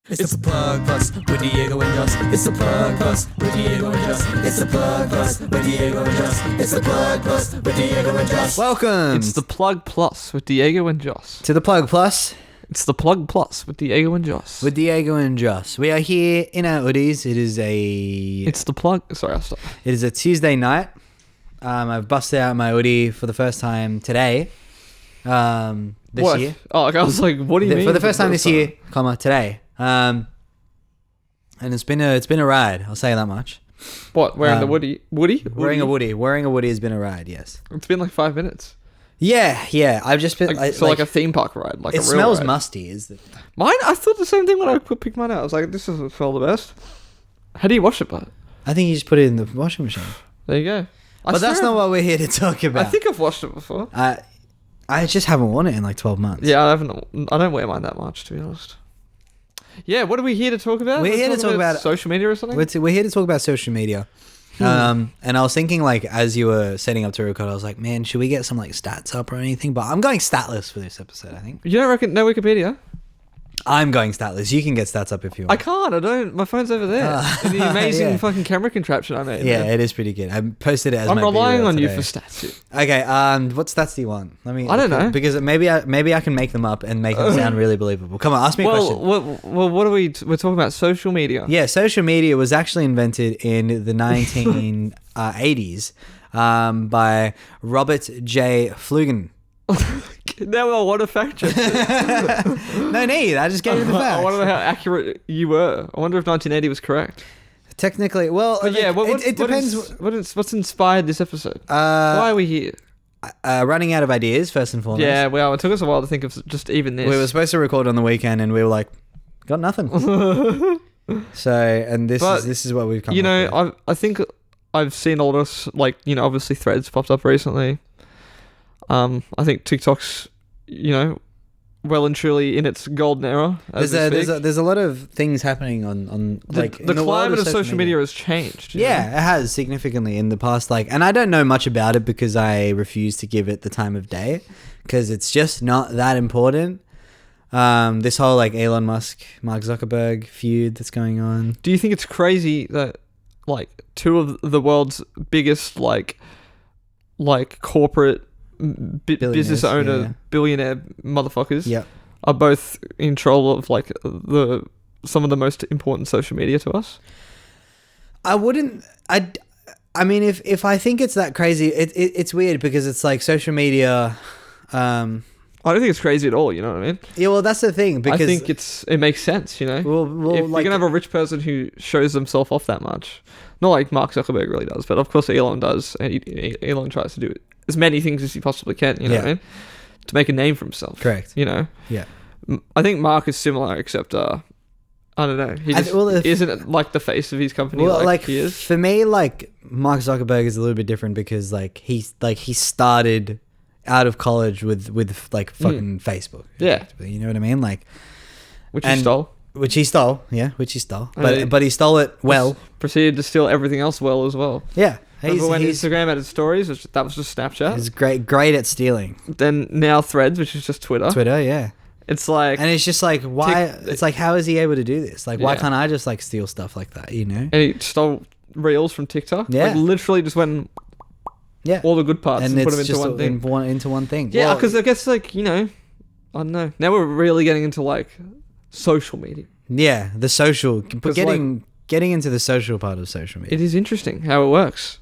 It's the Plug Plus with Diego and Joss. It's the Plug Plus with Diego and Joss. It's the Plug Plus with Diego and Joss. It's the Plug Plus with Diego and Joss. Welcome It's the Plug Plus with Diego and Joss. to the Plug Plus It's the Plug Plus with Diego and Joss. with Diego and Joss. We are here in our hoodies. It's the Plug. Sorry, I'll stop. It is a Tuesday night. I've busted out my hoodie for the first time today. This What? year. Oh, I was like, what do you mean? For the first time this year, today. And it's been a ride. I'll say that much. What? Wearing the Woody? Wearing a woody has been a ride. Yes. It's been like 5 minutes. Yeah. I've just been Like a theme park ride. Like it a real smells ride. musty. Is the Mine? I thought the same thing when I picked mine out. I was like, this doesn't smell the best. How do you wash it, bud? I think you just put it in the washing machine. There you go. But that's not what we're here to talk about. I think I've washed it before. I just haven't worn it in like 12 months. Yeah, I don't wear mine that much, to be honest. Yeah, what are we here to talk about? We're here to talk about social media or something? We're here to talk about social media. And I was thinking, like, as you were setting up to record, I was like, man, should we get some like stats up or anything? But I'm going statless for this episode, I think. You don't reckon no Wikipedia? I'm going statless. You can get stats up if you want. I can't. I don't. My phone's over there. The amazing Yeah. fucking camera contraption I made. Yeah, man. it is pretty good. I posted it as I'm my relying B-roll on you today. for stats. Dude. Okay, what stats do you want? I don't know. Because maybe I can make them up and make them sound really believable. Come on, ask me a question. Well, what are we? We're talking about social media. Yeah, social media was actually invented in the 1980s by Robert J. Flugen. Now I want to fact check it. No need. I just gave you the facts. I wonder how accurate you were. I wonder if 1980 was correct. Technically, well, But yeah, it depends. What's inspired this episode? Why are we here? Running out of ideas, first and foremost. Yeah, well, it took us a while to think of just even this. We were supposed to record on the weekend, and we were like, got nothing. So, and this is what we've come. You up know, with. I think I've seen a lot of obviously Threads popped up recently. I think TikTok's, well and truly in its golden era. There's a lot of things happening on like the climate of social media has changed. Yeah, it has significantly in the past. And I don't know much about it because I refuse to give it the time of day because it's just not that important. This whole Elon Musk, Mark Zuckerberg feud that's going on. Do you think it's crazy that two of the world's biggest corporate business owner billionaire motherfuckers are both in control of some of the most important social media to us? I mean, if I think it's that crazy, it's weird because it's like social media. I don't think it's crazy at all. You know what I mean? Yeah, well, that's the thing because I think it makes sense. Well, if you're gonna have a rich person who shows themselves off that much, not like Mark Zuckerberg really does, but of course Elon does, and Elon tries to do as many things as he possibly can. You know what I mean? To make a name for himself. Correct. Yeah. I think Mark is similar, except I don't know. He just isn't the face of his company. Well, he is. For me, Mark Zuckerberg is a little bit different because he started out of college with fucking Facebook. Yeah. You know what I mean? Which he stole. Which he stole. But he stole it well. Proceeded to steal everything else well as well. Yeah. Remember when Instagram added stories? That was just Snapchat. He's great at stealing. Then now Threads, which is just Twitter. Yeah. It's and it's just why? It's how is he able to do this? Why can't I just steal stuff like that? And he stole reels from TikTok. Yeah. Literally just went. Yeah. All the good parts and put them into one thing. Into one thing. Yeah, because I guess I don't know. Now we're really getting into social media. Yeah, the social. But getting into the social part of social media. It is interesting how it works.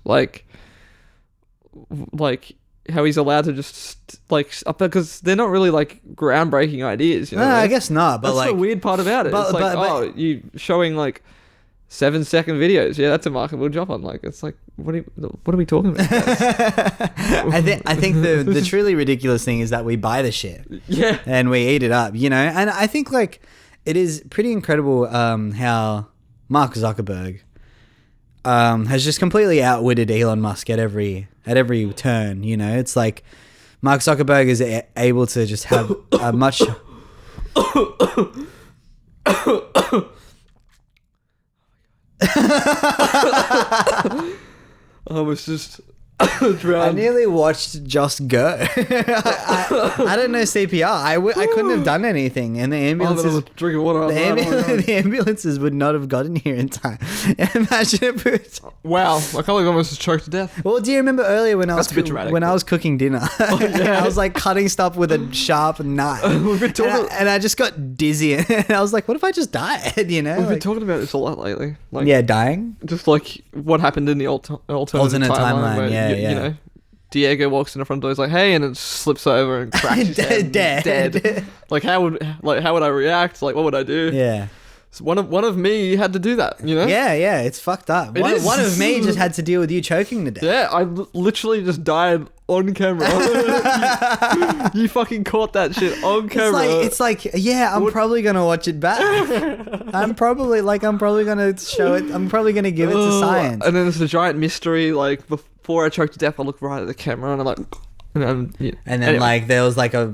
How he's allowed to just because they're not really groundbreaking ideas. You know I guess not. But that's the weird part about it. But you showing 7-second videos. Yeah, that's a marketable job on. It's what are we talking about? I think the truly ridiculous thing is that we buy the shit. Yeah. And we eat it up. And I think it is pretty incredible how Mark Zuckerberg has just completely outwitted Elon Musk at every turn. It's Mark Zuckerberg is able to just have a much. I was just I nearly watched Just Go. I don't know CPR. I couldn't have done anything, and the ambulances. Drinking water. The ambulances would not have gotten here in time. Imagine it. Wow, my colleague almost choked to death. Well, do you remember earlier when I was dramatic, I was cooking dinner? I was like cutting stuff with a sharp knife, and I just got dizzy, and I was like, "What if I just died?" You know, we've been talking about this a lot lately. Like, yeah, dying. Just like what happened in the alternate timeline. Where, you know, Diego walks in the front door, he's like, "Hey," and it slips over and cracks his head. Dead. Like how would I react? Like what would I do? Yeah. So one of me had to do that, you know? Yeah, it's fucked up. One of me just had to deal with you choking to death. Yeah, I literally just died on camera. You fucking caught that shit on camera. It's like yeah, I'm probably gonna watch it back. I'm probably gonna show it. I'm probably gonna give it to science. And then there's a giant mystery. Like before I choked to death, I look right at the camera and I'm like. And then anyway. Like there was like a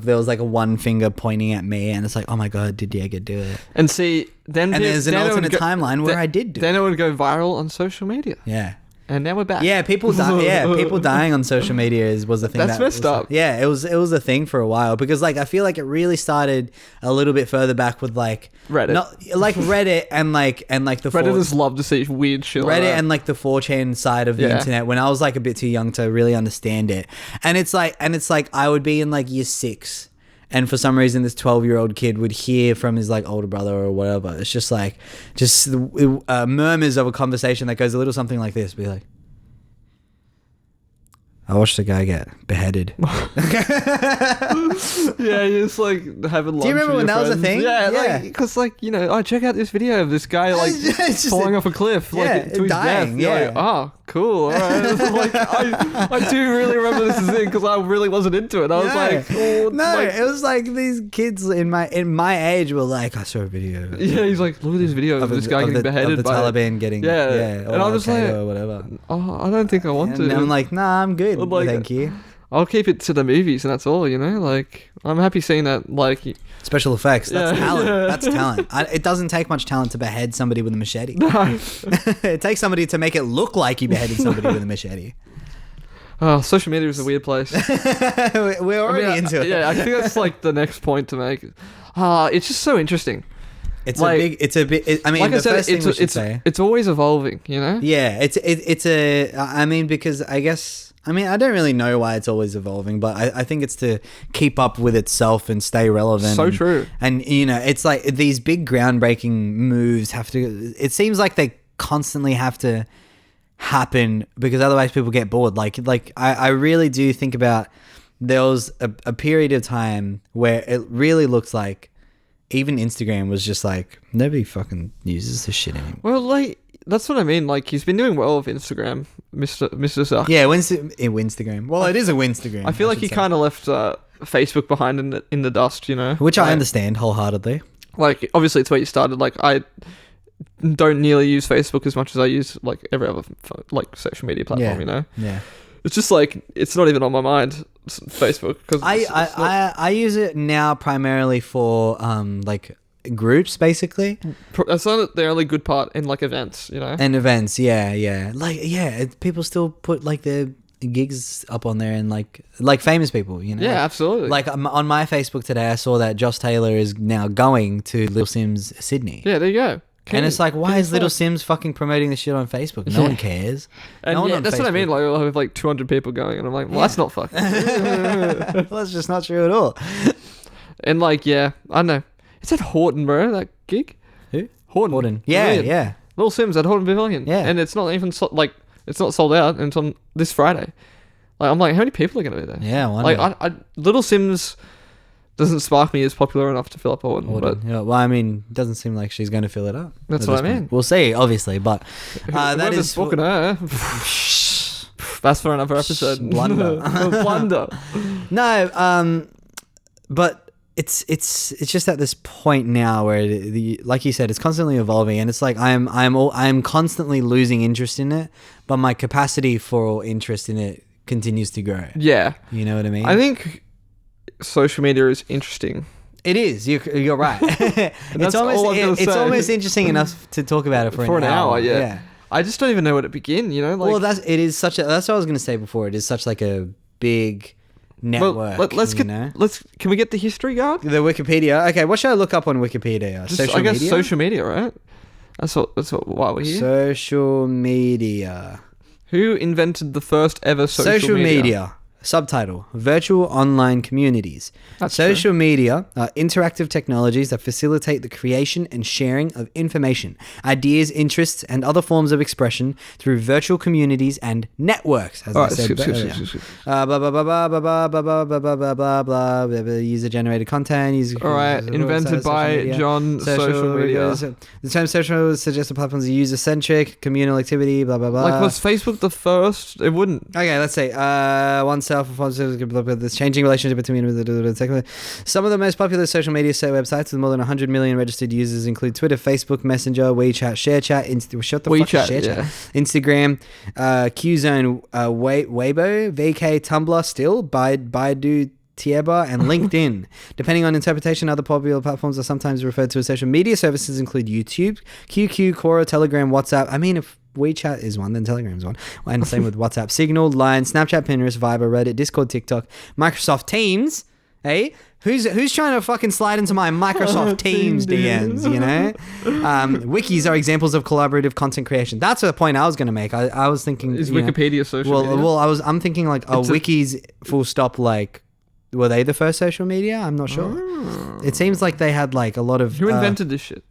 one finger pointing at me, and it's like, oh my god, did Diego do it? And see, then there's an alternate timeline where I did do it. Then it would go viral on social media. Yeah. And now we're back. Yeah, people dying on social media was the thing. That's messed up. Yeah, it was a thing for a while because like I feel like it really started a little bit further back with like Reddit, Reddit and like the Redditors love to see weird shit. Reddit and like the 4chan side of the internet when I was like a bit too young to really understand it, and it's like I would be in like year 6. And for some reason, this 12-year-old kid would hear from his like older brother or whatever. It's just like, murmurs of a conversation that goes a little something like this. Be like, I watched a guy get beheaded. Yeah, you just like having lunch. Do you remember when that was a thing? Yeah. Because like you know, check out this video of this guy like falling off a cliff, like to his dying. death. Yeah. Like, oh, cool. All right. Like I do really remember this is it because I really wasn't into it. I was like, oh, no, it was like these kids in my age were like, I saw a video. Yeah, he's like, look at this video of this guy getting beheaded of the Taliban getting and I was like, or whatever. Oh, I don't think I want to. And I'm like, nah, I'm good. Like, thank you. I'll keep it to the movies and that's all, you know? Like, I'm happy seeing that, like... Special effects. That's talent. That's talent. It doesn't take much talent to behead somebody with a machete. No. It takes somebody to make it look like you beheaded somebody with a machete. Oh, social media is a weird place. We're already into it. Yeah, I think that's like the next point to make. It's just so interesting. I mean, like the first thing we should say, it's always evolving, you know? Yeah, I mean, because I guess, I don't really know why it's always evolving, but I think it's to keep up with itself and stay relevant. So true. And, you know, it's like these big groundbreaking moves it seems like they constantly have to happen because otherwise people get bored. Like I really do think about, there was a period of time where it really looked like even Instagram was just like, nobody fucking uses this shit anymore. Well, like, that's what I mean. Like, he's been doing well with Instagram, Mr. Zuck. Yeah, Instagram. Well, it is a Winstagram. I feel like he kind of left Facebook behind in the dust, you know? Which I understand wholeheartedly. Like, obviously, it's where you started. Like, I don't nearly use Facebook as much as I use, like, every other, like, social media platform, you know? Yeah. It's just like, it's not even on my mind, Facebook. Cause I use it now primarily for like groups, basically. That's not the only good part in like events, you know? And events, yeah. Like, yeah, people still put like their gigs up on there and like famous people, you know? Yeah, absolutely. Like on my Facebook today, I saw that Josh Taylor is now going to Little Sims Sydney. Yeah, there you go. And it's like, why is Little Sims fucking promoting this shit on Facebook? No one cares. And no one on that's Facebook. What I mean. Like, I'll have like 200 people going, and I'm like, well, that's not fucking. Well, that's just not true at all. And like, yeah, I don't know. Is that Horton, bro? That gig? Who? Horton. Yeah. Little Sims at Horton Pavilion. Yeah. And it's not even it's not sold out, and it's on this Friday. Like, I'm like, how many people are gonna be there? Yeah, like, Little Sims doesn't spark me as popular enough to fill up Horton. But yeah, well, I mean, it doesn't seem like she's going to fill it up. That's what I mean. We'll see, obviously, but that is fucking her. That's for another episode. Blunder. No, but it's just at this point now where like you said, it's constantly evolving, and it's like I'm constantly losing interest in it, but my capacity for interest in it continues to grow. Yeah, you know what I mean. I think social media is interesting. It is. You're right. It's almost interesting enough to talk about it for an hour. Yeah. I just don't even know where to begin. You know, like, well, that's what I was going to say before. It is such like a big network. Well, can we get the history guard? The Wikipedia. Okay, what should I look up on Wikipedia? Social media? Social media, right? That's why we're here. Social media. Who invented the first ever social media? Subtitle: Virtual online communities. That's social media are interactive technologies that facilitate the creation and sharing of information, ideas, interests, and other forms of expression through virtual communities and networks. As I said earlier. User-generated content. All right, invented by John. Social media. The term social suggests platforms are user-centric, communal activity. Blah blah blah. Like, was Facebook the first? It wouldn't. Okay, let's say this changing relationship between some of the most popular social media websites with more than 100 million registered users include Twitter, Facebook, Messenger, WeChat, ShareChat, Instagram, Qzone, Weibo, VK, Tumblr, still Baidu, Tieba, and LinkedIn. Depending on interpretation, other popular platforms are sometimes referred to as social media services include YouTube, QQ, Quora, Telegram, WhatsApp. I mean, if WeChat is one, then Telegram is one. And same with WhatsApp, Signal, Line, Snapchat, Pinterest, Viber, Reddit, Discord, TikTok, Microsoft Teams. Hey, who's trying to fucking slide into my Microsoft Teams DMs, you know? Wikis are examples of collaborative content creation. That's the point I was going to make. I was thinking... Is Wikipedia social media? Well, I'm thinking like, wikis full stop, like... Were they the first social media? I'm not sure. Oh. It seems like they had like a lot of... Who invented this shit?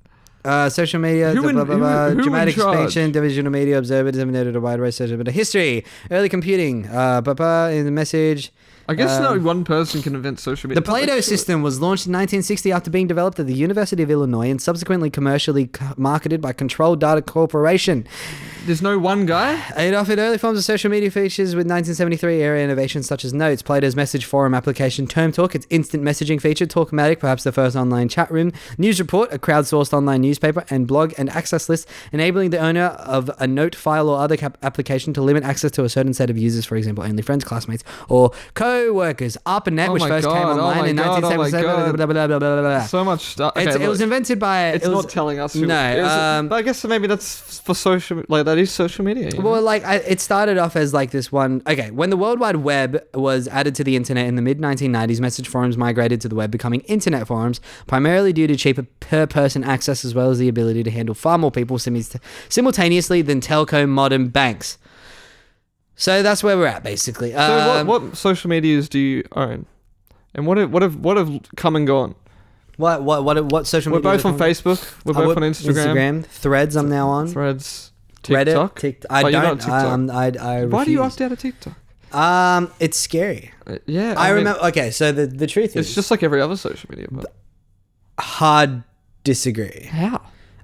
Social media, dramatic expansion, division of media, observer, disseminated a wide range of social media history, early computing, in the message. I guess no one person can invent social media. The Plato system was launched in 1960 after being developed at the University of Illinois and subsequently commercially marketed by Control Data Corporation. There's no one guy? It offered early forms of social media features with 1973 area innovations such as Notes, Plato's message forum application, Term Talk, its instant messaging feature, Talkmatic, perhaps the first online chat room, News Report, a crowdsourced online newspaper, and blog and access list, enabling the owner of a note file or other application to limit access to a certain set of users, for example, only friends, classmates, or co-workers. ARPANET, which first came online in 1977. So much stuff. Okay, it was invented by... It's not telling us who... No. But I guess maybe that's for social... Like, that is social media. You know? Well, like, it started off as like this one... Okay, when the World Wide Web was added to the internet in the mid-1990s, message forums migrated to the web, becoming internet forums, primarily due to cheaper per-person access as well as the ability to handle far more people simultaneously than telco modern banks. So that's where we're at, basically. So what social medias do you own? And what have come and gone? What social media? We're both on Facebook. We're both on Instagram. Threads, I'm now on. Threads. TikTok. Reddit. I don't. You're not TikTok. I Why do you refuse. opt out of TikTok? It's scary. Yeah. I remember. Okay, so the truth is, it's just like every other social media. But hard disagree. How?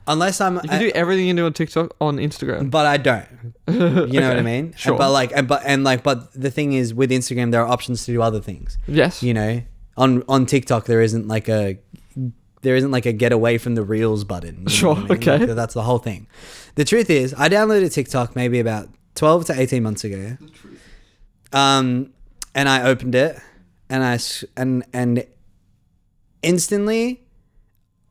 Unless you can do everything you do on TikTok on Instagram, but I don't. You know what I mean? Sure. But the thing is, with Instagram, there are options to do other things. Yes. You know, on TikTok, there isn't like a get away from the reels button. Sure. I mean? Okay. Like, that's the whole thing. The truth is, I downloaded TikTok maybe about 12 to 18 months ago. And I opened it, and instantly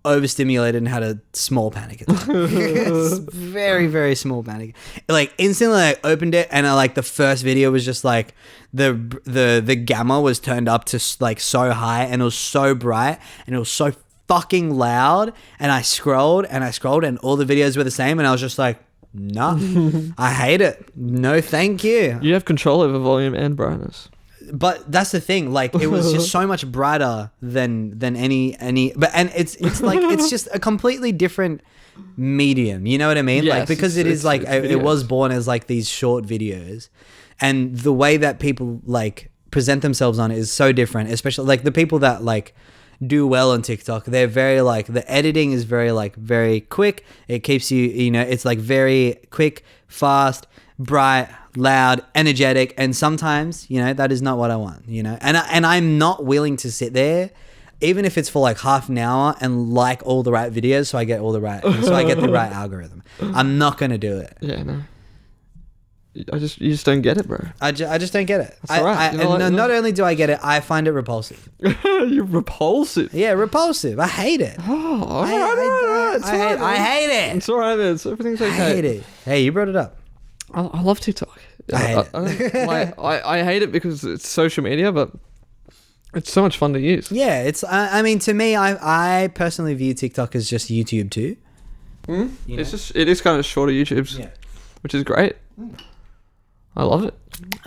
overstimulated and had a small panic attack. Very, very small panic. Like instantly I opened it and the first video was just like the gamma was turned up to like so high and it was so bright and it was so fucking loud, and I scrolled and all the videos were the same and I was just like, nah, I hate it. No, thank you. You have control over volume and brightness. But that's the thing, like it was just so much brighter than any but it's like it's just a completely different medium, you know what I mean? Yes, like because it was born as like these short videos, and the way that people like present themselves on it is so different, especially like the people that like do well on TikTok. They're very like, the editing is very quick. It keeps you know, it's like very quick, fast, bright, loud, energetic, and sometimes, you know, that is not what I want, you know, and I'm not willing to sit there even if it's for like half an hour and like all the right videos so I get the right algorithm. I'm not going to do it. Yeah, no. you just don't get it, bro. I just don't get it. That's all right. Not only do I get it, I find it repulsive. You're repulsive. Yeah, repulsive. I hate it. Oh, all right. I hate it. It's all right, man. Everything's okay. I hate it. Hey, you brought it up. I love TikTok. I hate it. I hate it because it's social media, but it's so much fun to use. Yeah, it's. I mean, to me, I personally view TikTok as just YouTube too. It is kind of shorter YouTubes, which is great. I love it.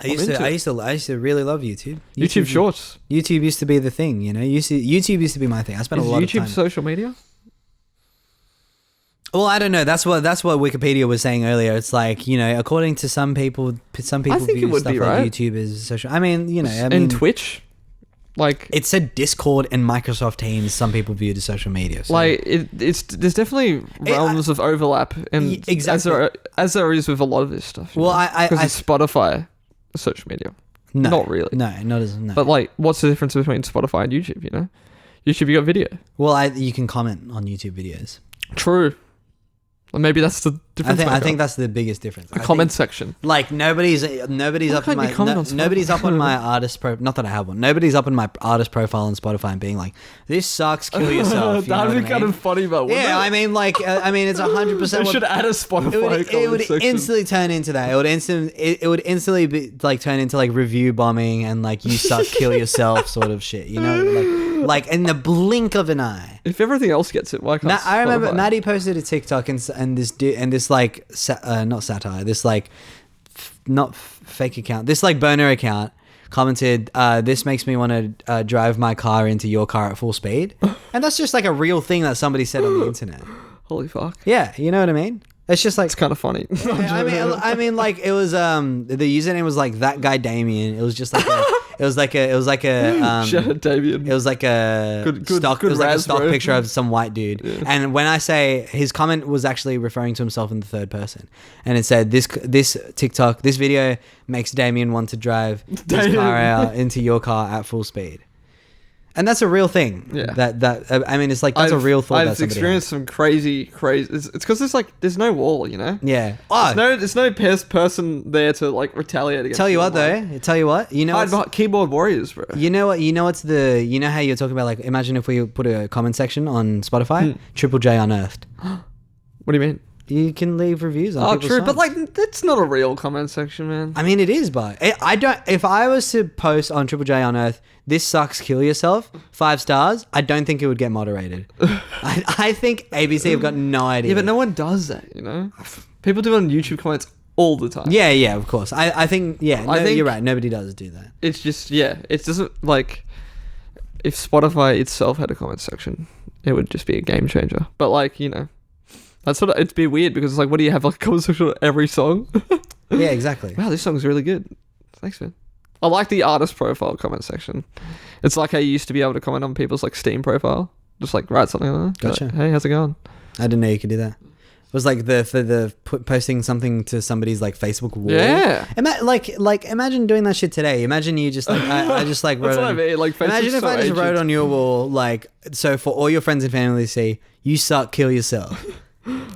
I used to really love YouTube. YouTube Shorts. YouTube used to be the thing, you know. YouTube used to be my thing. I spent a lot of time. Is YouTube social media? Well, I don't know. That's what Wikipedia was saying earlier. It's like, you know, according to some people view stuff like YouTube as social. I mean, you know, and Twitch. Like, it said Discord and Microsoft Teams. Some people view it as social media. So. Like there's definitely realms of overlap, and exactly as there is with a lot of this stuff. Well, because it's Spotify, social media. No, not really. No, not as no. But like, what's the difference between Spotify and YouTube? You know, YouTube, you got video. Well, you can comment on YouTube videos. True. Or maybe that's the difference. I think that's the biggest difference. The comment section. Like nobody's up on my artist pro. Not that I have one. Nobody's up on my artist profile on Spotify and being like, "This sucks. Kill yourself." That'd be kind of funny, but yeah, I mean, it's 100%. They should add a Spotify. It would instantly turn into that. It would instantly be like turn into like review bombing and like you suck, kill yourself sort of shit. You know, like in the blink of an eye. If everything else gets it, why can't? I remember Maddie posted a TikTok and this like not satire, this like not fake account, this like burner account commented, "This makes me want to drive my car into your car at full speed," and that's just like a real thing that somebody said on the internet. Holy fuck! Yeah, you know what I mean. It's just like it's kind of funny. I mean, like it was the username was like that guy Damien. It was just like it was like a Shout out Damien. It was like a stock picture of some white dude. Yeah. And when I say his comment was actually referring to himself in the third person, and it said this video makes Damien want to drive his car out into your car at full speed. And that's a real thing. Yeah. That I mean, it's like that's a real thought. I've experienced some crazy. It's because there's no wall, you know. Yeah. There's no person there to like retaliate against. Tell you what, you know, keyboard warriors, bro. You know what? You know how you're talking about like, imagine if we put a comment section on Spotify, Triple J Unearthed. What do you mean? You can leave reviews on people's songs. But like that's not a real comment section, man. I mean, it is, but I don't. If I was to post on Triple J Unearthed, "This sucks, kill yourself," 5 stars, I don't think it would get moderated. I think ABC have got no idea. Yeah, but no one does that, you know. People do it on YouTube comments all the time. Yeah, of course. I think you're right. Nobody does do that. It's just it doesn't like if Spotify itself had a comment section, it would just be a game changer. But like, you know. That's what it'd be weird because it's like, what do you have like a comment section on every song? Yeah, exactly. Wow, this song's really good. Thanks, man. I like the artist profile comment section. It's like I used to be able to comment on people's like Steam profile, just like write something on there. Gotcha. Like, hey, how's it going? I didn't know you could do that. It was like posting something to somebody's like Facebook wall. Yeah. Imagine doing that shit today. Imagine you just like I just like wrote. That's what I mean. Like, imagine if I just wrote on your wall like, so for all your friends and family to see, "You suck, kill yourself."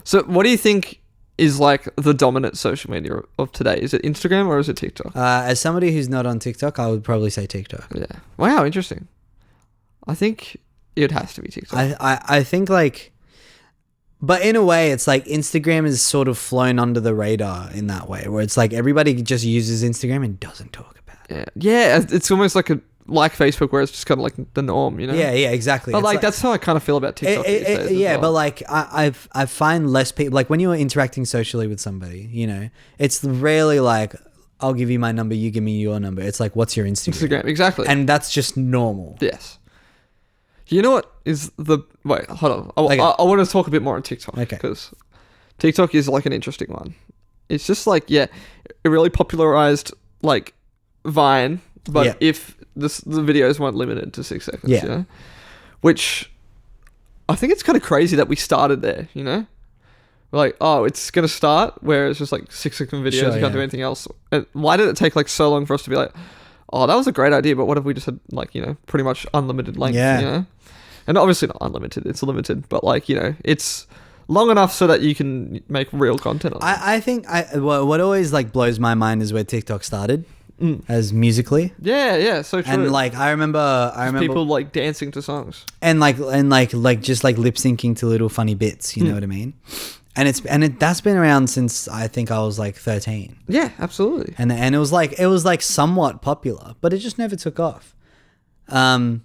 So what do you think is like the dominant social media of today? Is it Instagram or is it TikTok? As somebody who's not on TikTok, I would probably say TikTok. Yeah. Wow, interesting. I think it has to be TikTok. I think like, but in a way, it's like Instagram is sort of flown under the radar in that way, where it's like everybody just uses Instagram and doesn't talk about it. Yeah, it's almost like Facebook, where it's just kind of like the norm, you know? Yeah, exactly. But like that's how I kind of feel about TikTok these days as well. But like I find less people, like when you're interacting socially with somebody, you know, it's rarely like, "I'll give you my number, you give me your number." It's like, "What's your Instagram?" Exactly. And that's just normal. Yes. You know what is wait, hold on. I want to talk a bit more on TikTok. Okay. Because TikTok is like an interesting one. It's just like, it really popularized like Vine, but if the videos weren't limited to 6 seconds, you know? Which I think it's kind of crazy that we started there, you know? We're like, oh, it's going to start where it's just like 6-second videos, you can't do anything else. And why did it take like so long for us to be like, oh, that was a great idea, but what if we just had like, you know, pretty much unlimited length, you know? And obviously not unlimited, it's limited, but like, you know, it's long enough so that you can make real content on it. I think what always like blows my mind is where TikTok started as musically. Yeah, so true. And like I remember people like dancing to songs and like just like lip syncing to little funny bits. You know what I mean? And that's been around since I think I was like 13. Yeah, absolutely. And it was like somewhat popular, but it just never took off. It's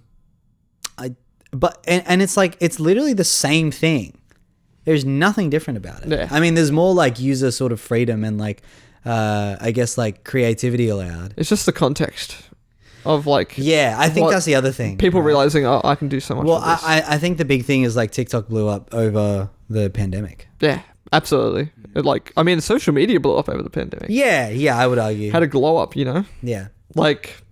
like it's literally the same thing. There's nothing different about it. Yeah. I mean, there's more like user sort of freedom and like I guess like creativity allowed. It's just the context of like I think that's the other thing. People realizing, oh, I can do so much. Well, I think the big thing is like TikTok blew up over the pandemic. Yeah, absolutely. Social media blew up over the pandemic. Yeah, I would argue. Had a glow up, you know? Yeah. Like,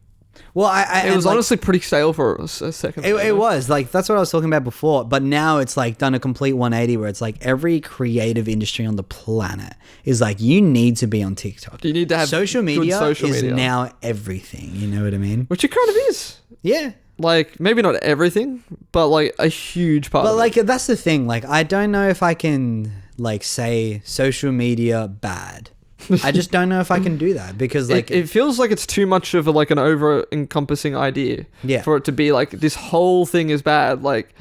well, it was honestly pretty stale for a second. It was like that's what I was talking about before, but now it's like done a complete 180 where it's like every creative industry on the planet is like you need to be on TikTok. You need to have social media. Social is media. Now everything. You know what I mean? Which it kind of is. Yeah. Like maybe not everything, but like a huge part. But like that's the thing. Like I don't know if I can like say social media bad. I just don't know if I can do that because like it feels like it's too much of an over-encompassing idea. Yeah. For it to be like this whole thing is bad. Like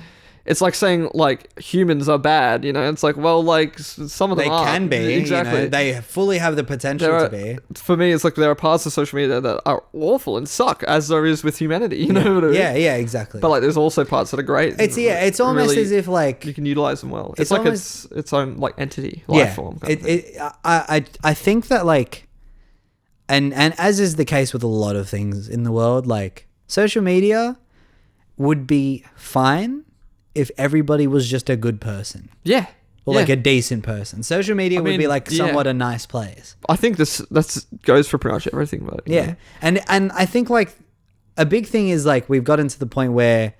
it's like saying like humans are bad. You know, it's like well, like some of them can be exactly. You know, they fully have the potential to be. For me, it's like there are parts of social media that are awful and suck, as there is with humanity. You know what I mean? Yeah, exactly. But like, there's also parts that are great. It's almost really, as if like you can utilize them well. It's like its own like entity, life form. I think that like, and as is the case with a lot of things in the world, like social media would be fine if everybody was just a good person. Yeah. Or like a decent person. Social media would be like somewhat a nice place. I think that's goes for pretty much everything, but yeah. And I think like a big thing is like we've gotten to the point where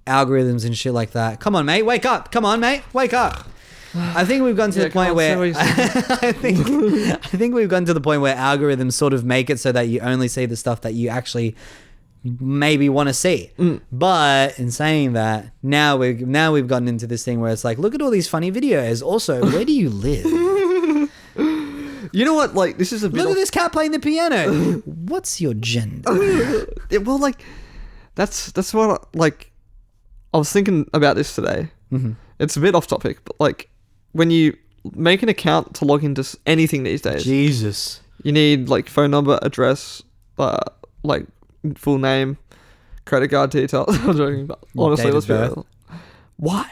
algorithms and shit like that. Come on, mate, wake up. Come on, mate, wake up. I think we've gotten to the point where I think we've gotten to the point where algorithms sort of make it so that you only see the stuff that you actually maybe want to see. But in saying that, now we've gotten into this thing where it's like, look at all these funny videos. Also, where do you live? You know what? Like, this is a bit. Look at this cat playing the piano. What's your gender? Well, like, that's what like. I was thinking about this today. Mm-hmm. It's a bit off topic, but like, when you make an account to log into anything these days, Jesus, you need like phone number, address, like full name, credit card details. I'm joking, but honestly, let's be real. Why?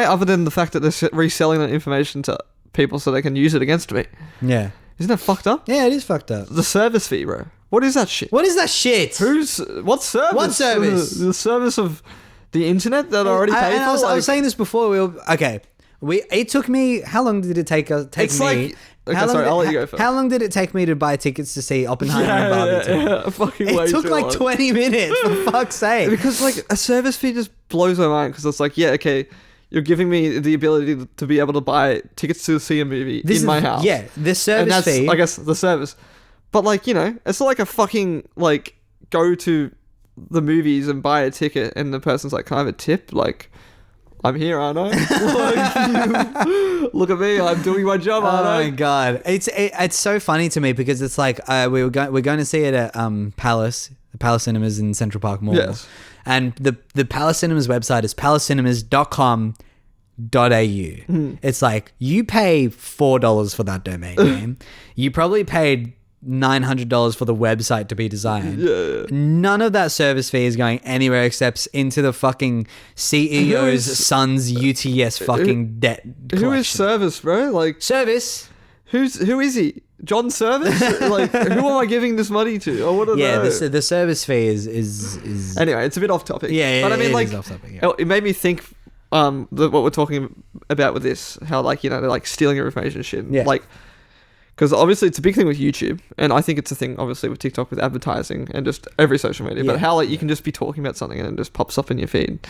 Other than the fact that they're reselling that information to people so they can use it against me? Yeah, isn't that fucked up? Yeah, it is fucked up. The service fee, bro. What is that shit? What service? What service? The service of the internet that I already paid for. I was saying this before. It took me. How long did it take me? I'll let you go first. How long did it take me to buy tickets to see Oppenheimer and Barbie 2? Fucking it took like 20 minutes, for fuck's sake. Because like a service fee just blows my mind because it's like, yeah, okay, you're giving me the ability to be able to buy tickets to see a movie in my house. Yeah, the service and that's, fee. I guess, the service. But like, you know, it's not like a fucking like go to the movies and buy a ticket and the person's like, can I have a tip? Like, I'm here, aren't I? Like, look at me, I'm doing my job, aren't I? Oh my god, it's so funny to me because it's like we're going to see it at the Palace Cinemas in Central Park Mall. Yes. And the Palace Cinemas website is palacecinemas.com.au. It's like you pay $4 for that domain name. You probably paid $900 for the website to be designed. Yeah. None of that service fee is going anywhere except into the fucking CEO's son's UTS fucking debt collection. Who is Service, bro? Like Service? Who is he? John Service? Like, who am I giving this money to? I want to know. The service fee is anyway, it's a bit off topic. Yeah, but I mean, like, is off topic, yeah. It made me think what we're talking about with this, how like, you know, they're like stealing your information and shit. Yeah. Like, because obviously it's a big thing with YouTube, and I think it's a thing obviously with TikTok with advertising and just every social media. Yeah. But how like you can just be talking about something and it just pops up in your feed,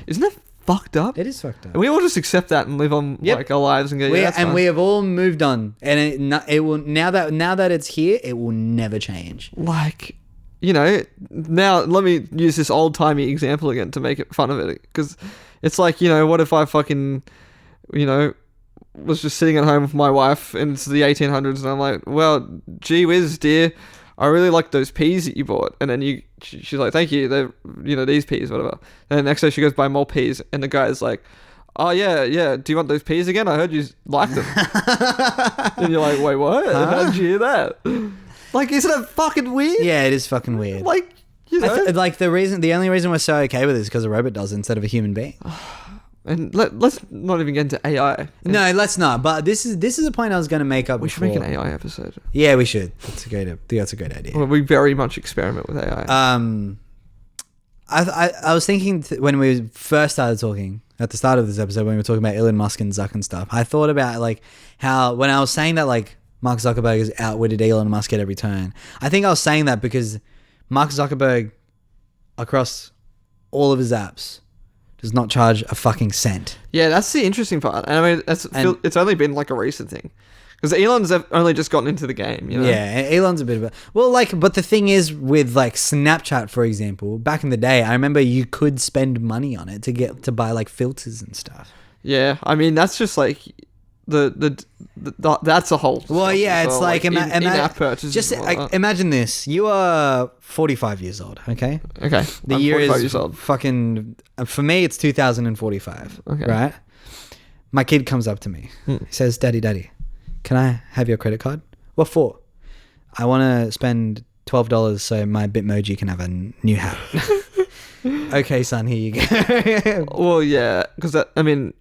isn't that fucked up? It is fucked up. And we all just accept that and live on like our lives and go. We have all moved on, and it will now that it's here, it will never change. Like, you know, now let me use this old-timey example again to make it fun of it. Because it's like, you know, what if I fucking, you know, was just sitting at home with my wife and it's the 1800s and I'm like, well, gee whiz, dear, I really like those peas that you bought. And then she's like, thank you, they're, you know, these peas, whatever. And the next day she goes buy more peas and the guy's like, oh yeah, do you want those peas again? I heard you like them. And you're like, wait, what? Huh? How did you hear that? Like, isn't it fucking weird? Yeah, it is fucking weird. Like, you know, like the only reason we're so okay with it is because a robot does it instead of a human being. And let's not even get into AI. No, let's not. But this is a point I was going to make up. We should make an AI episode. Yeah, we should. That's a great idea. Well, we very much experiment with AI. I was thinking when we first started talking at the start of this episode when we were talking about Elon Musk and Zuck and stuff. I thought about like how when I was saying that like Mark Zuckerberg has outwitted Elon Musk at every turn. I think I was saying that because Mark Zuckerberg across all of his apps does not charge a fucking cent. Yeah, that's the interesting part. And I mean, it's only been like a recent thing. Because Elon's only just gotten into to you know? Yeah, Elon's a bit of a... Well, like, but the thing is with like Snapchat, for example, back in the day, I remember you could spend money on it to buy like filters and stuff. Yeah, I mean, that's just like... that's a whole well yeah it's like in-app purchases. Just imagine this: you are 45 years old, okay the I'm year is years old. Fucking for me it's 2045, okay, right? My kid comes up to me, he says, daddy, can I have your credit card? What for? I want to spend $12 so my Bitmoji can have a new hat. Okay, son, here you go. Well, yeah, because I mean,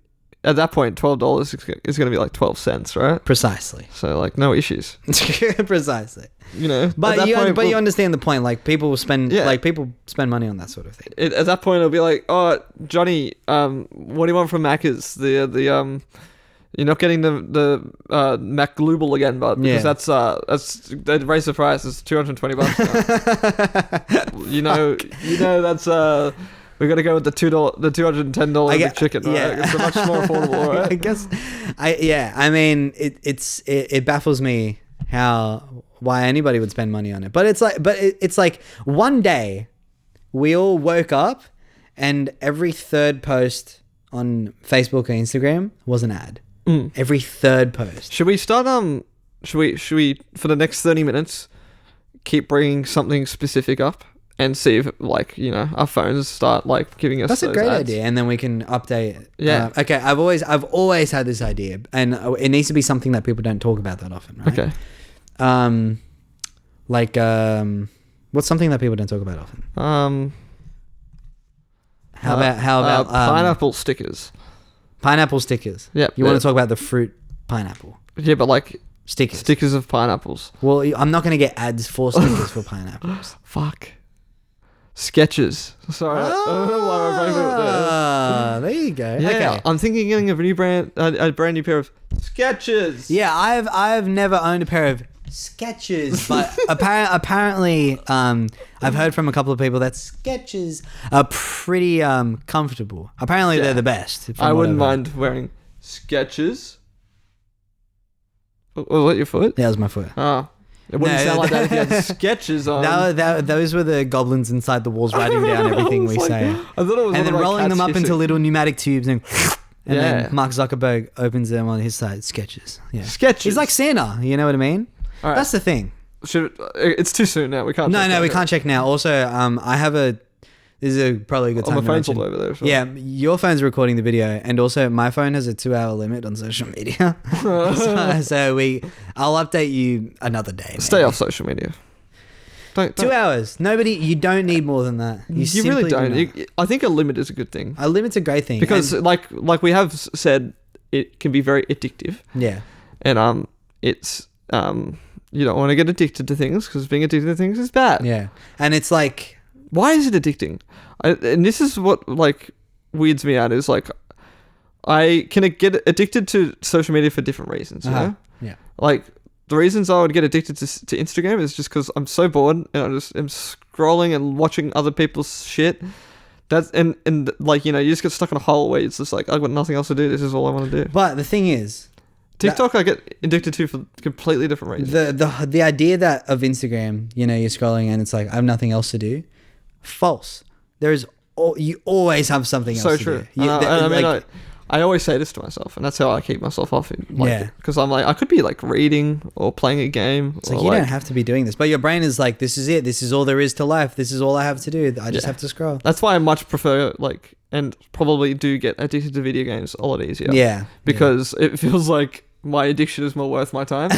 at that point, $12 is going to be like 12 cents, right? Precisely. So, like, no issues. Precisely. You know, but you understand the point. Like, people spend money on that sort of thing. At that point, it'll be like, oh, Johnny, what do you want from Macca's? You're not getting the Mac Global again, but because that's they raised the price. It's $220 now. you know that's we got to go with the $210 chicken. Right? Yeah, it's much more affordable, right? I guess. I mean, it baffles me why anybody would spend money on it. But it's like one day we all woke up and every third post on Facebook or Instagram was an ad. Every third post. Should we start? Should we for the next 30 minutes keep bringing something specific up? And see if, like, you know, our phones start like giving us. That's a great ads. idea, and then we can update. Yeah. Okay. I've always had this idea, and it needs to be something that people don't talk about that often, right? Okay. What's something that people don't talk about often? How about pineapple stickers? Pineapple stickers. Yeah. You want to talk about the fruit pineapple? Yeah, but like stickers of pineapples. Well, I'm not going to get ads for stickers for pineapples. Fuck. Sketches. Sorry. There you go. Yeah, okay. I'm thinking of getting a brand new pair of Sketches. Yeah, I've never owned a pair of Sketches, but apparently I've heard from a couple of people that Sketches are pretty comfortable. Apparently they're the best. I wouldn't mind wearing Sketches. Was that your foot? Yeah, that was my foot. Oh. It wouldn't sound like that if you had Sketches on. Those were the goblins inside the walls writing down everything we say. I thought it was and then rolling them up hissing into little pneumatic tubes and then Mark Zuckerberg opens them on his side. Sketches. Yeah. Sketches. He's like Santa, you know what I mean? All right. That's the thing. It's too soon now. We can't. No, we can't check now. Also, I have this is probably a good time to mention. My phone's all over there. So. Yeah, your phone's recording the video, and also my phone has a 2-hour limit on social media. so I'll update you another day. Stay off social media. Don't. 2 hours. You don't need more than that. You really don't. I think a limit is a good thing. A limit's a great thing. Because like we have said, it can be very addictive. Yeah. And it's you don't want to get addicted to things because being addicted to things is bad. Yeah. And it's like, why is it addicting? And this is what like weirds me out is like I can get addicted to social media for different reasons. You know? Yeah. Like the reasons I would get addicted to Instagram is just because I'm so bored and I just am scrolling and watching other people's shit. That's and like, you know, you just get stuck in a hole where it's just like I've got nothing else to do. This is all I want to do. But the thing is, TikTok I get addicted to for completely different reasons. The idea that of Instagram, you know, you're scrolling and it's like I have nothing else to do. False. You always have something else. So to true. do. I always say this to myself, and that's how I keep myself off it. Yeah. Because I'm like, I could be like reading or playing a game. It's like you don't have to be doing this, but your brain is like, this is it. This is all there is to life. This is all I have to do. I just have to scroll. That's why I much prefer and probably do get addicted to video games a lot easier. Yeah. Because it feels like my addiction is more worth my time,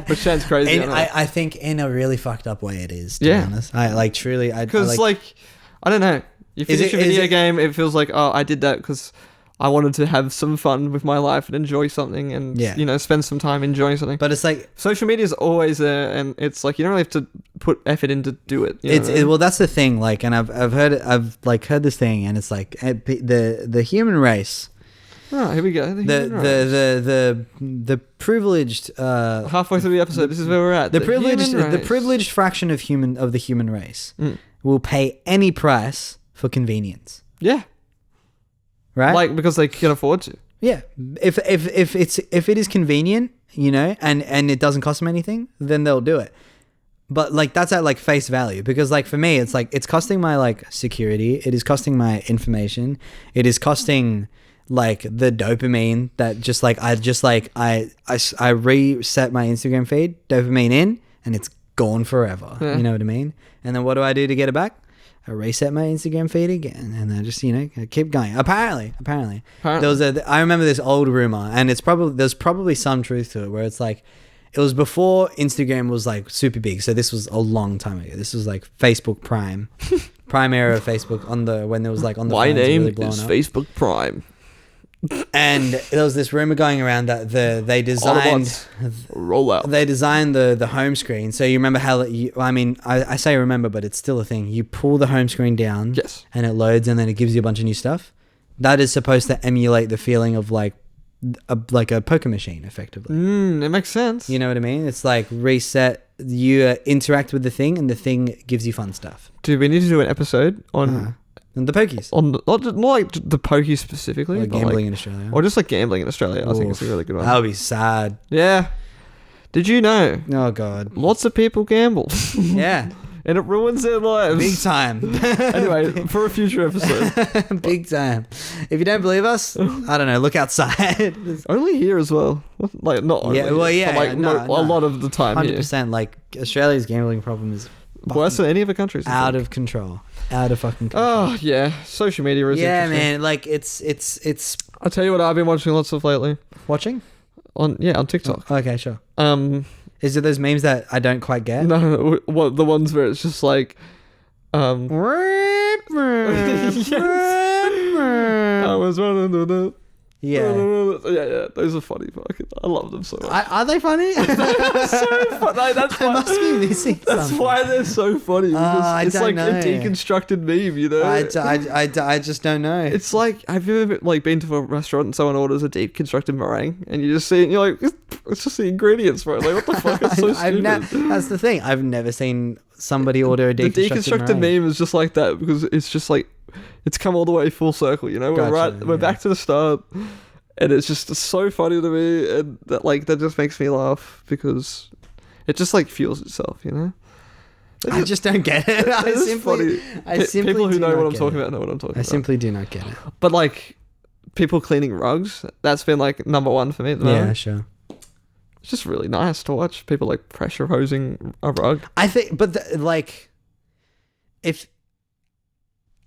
which sounds crazy. I think in a really fucked up way it is. To be honest, because I don't know. You finish a video game, it feels like, oh, I did that because I wanted to have some fun with my life and enjoy something and, you know, spend some time enjoying something. But it's like... social media is always there, and it's like you don't really have to put effort in to do it. Well, that's the thing. Like, and I've heard this thing, and it's like the human race... Oh, here we go. The privileged... halfway through the episode, this is where we're at. The privileged fraction of the human race will pay any price for convenience. Yeah. Right? Like, because they can afford to. Yeah. If it is convenient, you know, and it doesn't cost them anything, then they'll do it. But like that's at like face value, because like for me, it's like it's costing my like security, it is costing my information, it is costing like the dopamine that just like I reset my Instagram feed, dopamine in, and it's gone forever. Yeah. You know what I mean? And then what do I do to get it back? I reset my Instagram feed again, and then just, you know, keep going. Apparently. I remember this old rumor, and there's probably some truth to it, where it's like, it was before Instagram was like super big. So this was a long time ago. This was like Facebook Prime era of Facebook when there was like on the my name really is up. Facebook Prime. And there was this rumor going around that they designed rollout. They designed the home screen. So you remember how I say remember, but it's still a thing. You pull the home screen down, yes, and it loads, and then it gives you a bunch of new stuff. That is supposed to emulate the feeling of like a poker machine, effectively. It makes sense. You know what I mean? It's like reset. You interact with the thing, and the thing gives you fun stuff. Dude, we need to do an episode on. And the pokies. Not like the pokies specifically. Or gambling in Australia. Or just like gambling in Australia. I think it's a really good one. That would be sad. Yeah. Did you know? Oh, God. Lots of people gamble. Yeah. And it ruins their lives. Big time. Anyway, for a future episode. Big time. If you don't believe us, I don't know, look outside. Only here as well. Like, not only. Yeah, well, yeah. But like, a lot of the time 100%. Here. Like, Australia's gambling problem is... worse than any other countries. Out of control. Out of fucking control. Oh, yeah. Social media is interesting. Man. Like, it's... I'll tell you what I've been watching lots of lately. Watching? On TikTok. Oh, okay, sure. Is it those memes that I don't quite get? No, the ones where it's just like... I was running to the... Yeah. Yeah, those are funny. I love them so much. Are they funny? They're so funny. That's why, I must be missing That's something. why they're so funny. It's I like don't know. a deconstructed meme, you know? I just don't know. It's like, have you ever like been to a restaurant and someone orders a deconstructed meringue and you just see it and you're like, it's just the ingredients, bro. Like, what the fuck? It's so stupid. That's the thing. I've never seen somebody order a deconstructed The deconstructed meme is just like that, because it's just like, it's come all the way full circle, you know? We're back to the start, and it's just so funny to me, and that just makes me laugh, because it just like fuels itself, you know? I just don't get it. I simply people who know what I'm talking about know what I'm talking about. I simply do not get it. But like, people cleaning rugs, that's been like number one for me at the moment. Yeah, sure. It's just really nice to watch people like pressure hosing a rug. I think, but if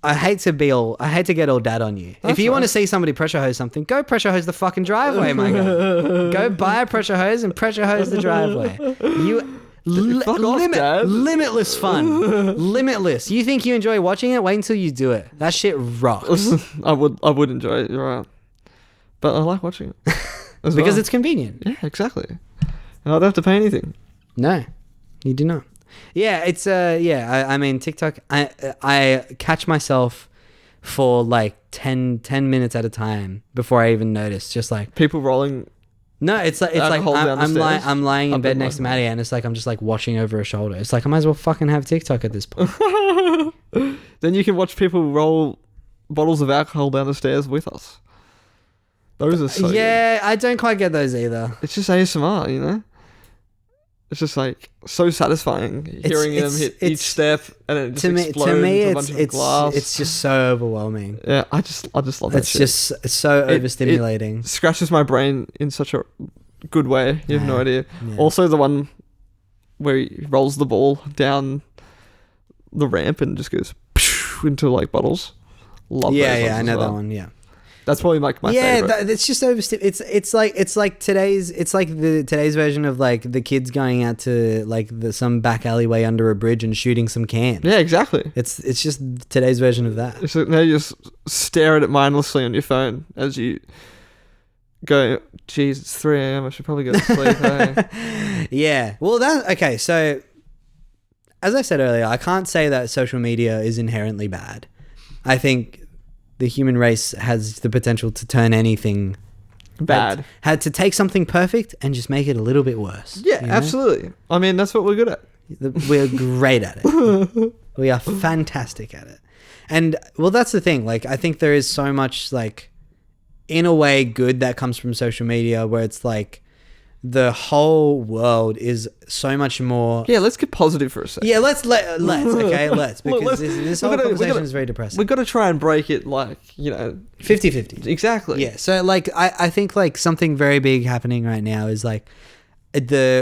I hate to get all dad on you. That's if you want to see somebody pressure hose something, go pressure hose the fucking driveway, my guy. Go buy a pressure hose and pressure hose the driveway. Limitless fun. Limitless. You think you enjoy watching it? Wait until you do it. That shit rocks. I would enjoy it. You're right. But I like watching it. Because it's convenient. Yeah, exactly. And I don't have to pay anything. No, you do not. Yeah, it's I mean TikTok. I catch myself for like 10 minutes at a time before I even notice. Just like people rolling. No, it's like I'm lying in bed next to Maddie, and it's like I'm just like watching over her shoulder. It's like I might as well fucking have TikTok at this point. Then you can watch people roll bottles of alcohol down the stairs with us. Those are so yeah, I don't quite get those either. It's just ASMR, you know? It's just like so satisfying hearing them hit each step and then it just explodes into a bunch of glass. It's just so overwhelming. Yeah, I just love that shit. It's so overstimulating. It scratches my brain in such a good way. You have no idea. Yeah. Also, the one where he rolls the ball down the ramp and just goes into like bottles. Love those ones I know well. that one. Yeah. That's probably like my favorite. It's just it's like today's version of like the kids going out to like some back alleyway under a bridge and shooting some cans. Yeah, exactly. It's just today's version of that. So now you just stare at it mindlessly on your phone as you go, geez, it's 3 a.m. I should probably go to sleep. Hey. Yeah. Well, okay. So as I said earlier, I can't say that social media is inherently bad. I think the human race has the potential to turn anything bad. Had to take something perfect and just make it a little bit worse. Yeah, absolutely. I mean, that's what we're good at. We're great at it. We are fantastic at it. And well, that's the thing. Like, I think there is so much like, in a way, good that comes from social media where it's like, the whole world is so much more. Yeah, let's get positive for a second. Yeah, let's because this whole conversation is very depressing. We've got to try and break it, like, 50-50. Exactly. Yeah. So like I think like something very big happening right now is like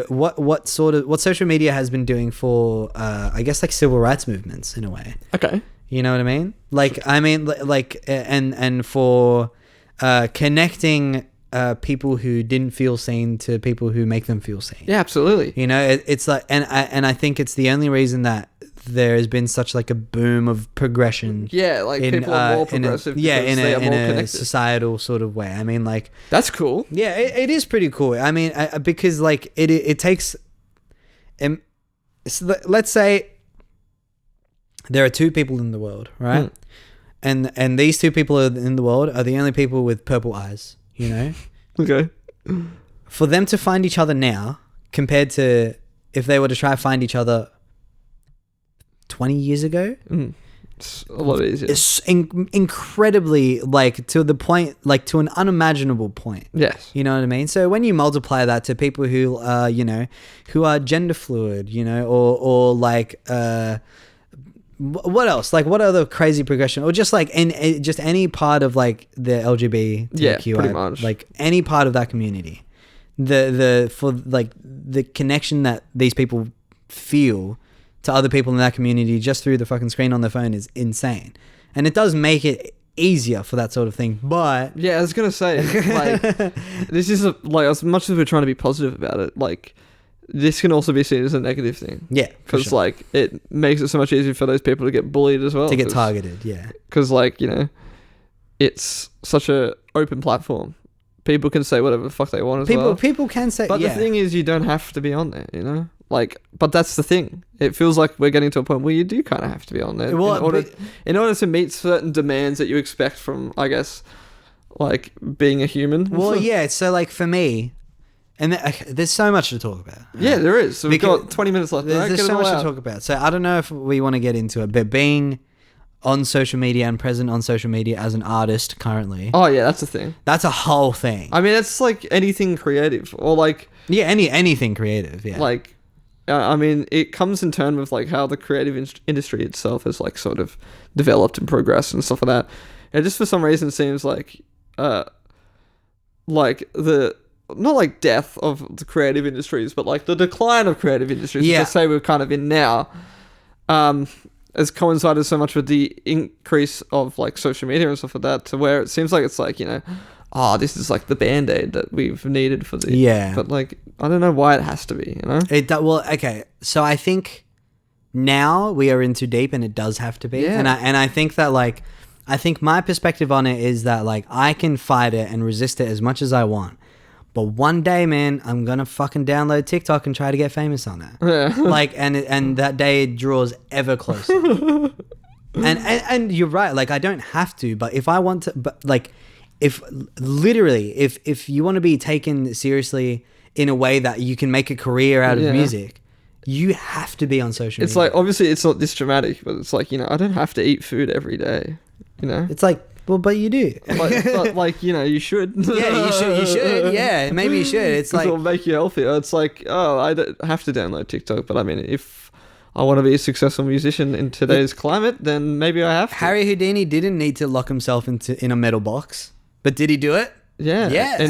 what social media has been doing for I guess like civil rights movements in a way. Okay. You know what I mean? Like I mean like and for connecting people who didn't feel seen to people who make them feel seen. Yeah, absolutely. You know, it's like, and I think it's the only reason that there has been such like a boom of progression. Yeah, like people are more progressive. In a societal sort of way. I mean, like that's cool. Yeah, it is pretty cool. I mean, because like it takes. Let's say there are two people in the world, right? And these two people in the world are the only people with purple eyes. You know? Okay. For them to find each other now, compared to if they were to try to find each other 20 years ago, it's a lot easier. It's incredibly, like, to the point, like, to an unimaginable point. Yes. You know what I mean? So when you multiply that to people who, who are gender fluid, or like, what else? Like, what other crazy progression, or just like just any part of like the LGBTQI, pretty much. Like any part of that community, for like the connection that these people feel to other people in that community just through the fucking screen on their phone is insane, and it does make it easier for that sort of thing. But yeah, I was gonna say, like, this is like, as much as we're trying to be positive about it, like, this can also be seen as a negative thing. Yeah. Because, like, it makes it so much easier for those people to get bullied as well. To get targeted, yeah. Because, like, it's such a open platform. People can say whatever the fuck they want as well. People can say, but the thing is, you don't have to be on there, Like, but that's the thing. It feels like we're getting to a point where you do kind of have to be on there in order to meet certain demands that you expect from, I guess, like, being a human. Well, yeah. So, like, for me... And there's so much to talk about. Yeah, there is. So we've got 20 minutes left. There's so much to talk about. So I don't know if we want to get into it, but being on social media and present on social media as an artist currently. Oh, yeah, that's the thing. That's a whole thing. I mean, it's like anything creative or like... Yeah, anything creative, yeah. Like, I mean, it comes in turn with like how the creative industry itself has like sort of developed and progressed and stuff like that. And just for some reason seems like the... not like death of the creative industries, but like the decline of creative industries, which I say we're kind of in now, has coincided so much with the increase of like social media and stuff like that, to where it seems like it's like, this is like the band-aid that we've needed for the... Yeah. But like, I don't know why it has to be, Well, okay. So I think now we are in too deep and it does have to be. Yeah. And I think that like, I think my perspective on it is that like, I can fight it and resist it as much as I want. But one day, man, I'm gonna fucking download TikTok and try to get famous on it. Yeah. Like, and that day draws ever closer. and you're right. Like, I don't have to, but if I want to, but like, if you want to be taken seriously in a way that you can make a career out of music, you have to be on social media. It's like, obviously, it's not this dramatic, but it's like, I don't have to eat food every day. It's like, Well, but you do. but like, you know, you should. Yeah, you should. Yeah, maybe you should. It's like it'll make you healthier. It's like, oh, I don't have to download TikTok, but I mean, if I want to be a successful musician in today's climate, then maybe I have to. Harry Houdini didn't need to lock himself in a metal box, but did he do it? Yeah. Yeah.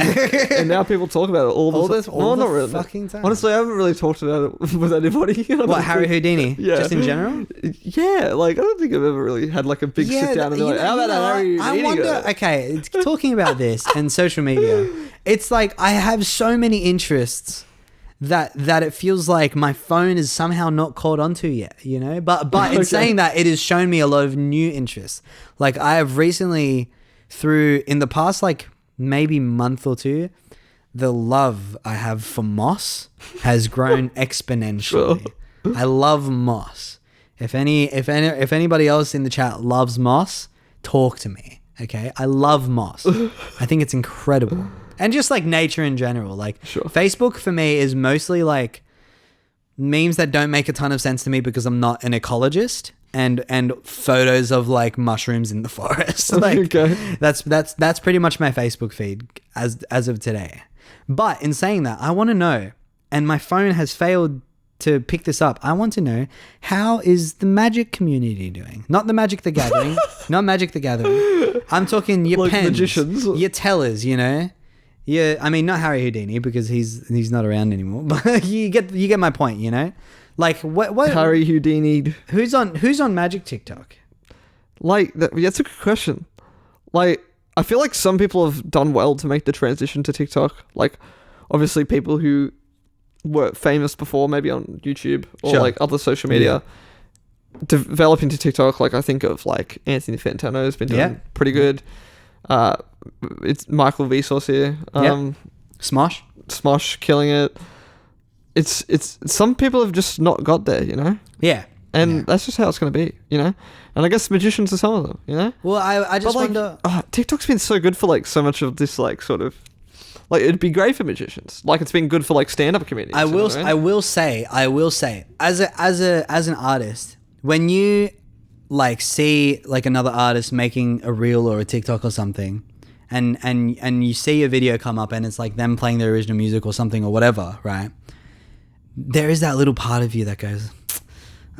And now people talk about it all the time. Really. Fucking time. Honestly, I haven't really talked about it with anybody. What, Harry Houdini? Yeah. Just in general? Yeah, like, I don't think I've ever really had like a big sit down and be like, how about Harry Houdini? I wonder, okay, talking about this and social media, it's like I have so many interests that it feels like my phone is somehow not caught onto yet, you know? But in saying that, it has shown me a lot of new interests. Like, I have recently, in the past, like, maybe month or two, the love I have for moss has grown exponentially. Sure. I love moss. If anybody else in the chat loves moss, talk to me. Okay, I love moss. I think it's incredible, and just like nature in general. Like, sure. Facebook for me is mostly like memes that don't make a ton of sense to me because I'm not an ecologist. And photos of like mushrooms in the forest. Like, that's pretty much my Facebook feed as of today. But in saying that, I want to know, and my phone has failed to pick this up. I want to know, how is the Magic community doing? Not the Magic the Gathering, not Magic the Gathering. I'm talking your like pens, magicians. Your tellers. You know, yeah. I mean, not Harry Houdini because he's not around anymore. But you get my point. You know. Like what Harry Houdini? Who's on Magic TikTok? Like that's a good question. Like, I feel like some people have done well to make the transition to TikTok. Like, obviously people who were famous before, maybe on YouTube or like other social media, developing to TikTok. Like, I think of like Anthony Fantano has been doing pretty good. It's Michael Vsauce here. Smosh killing it. It's some people have just not got there, you know? Yeah. And that's just how it's going to be, you know? And I guess magicians are some of them, you know? Well, I just wonder... TikTok's been so good for, like, so much of this, like, sort of... Like, it'd be great for magicians. Like, it's been good for, like, stand-up comedians. I will say, as an artist, when you, like, see, like, another artist making a reel or a TikTok or something, and you see a video come up and it's, like, them playing their original music or something or whatever, right? There is that little part of you that goes,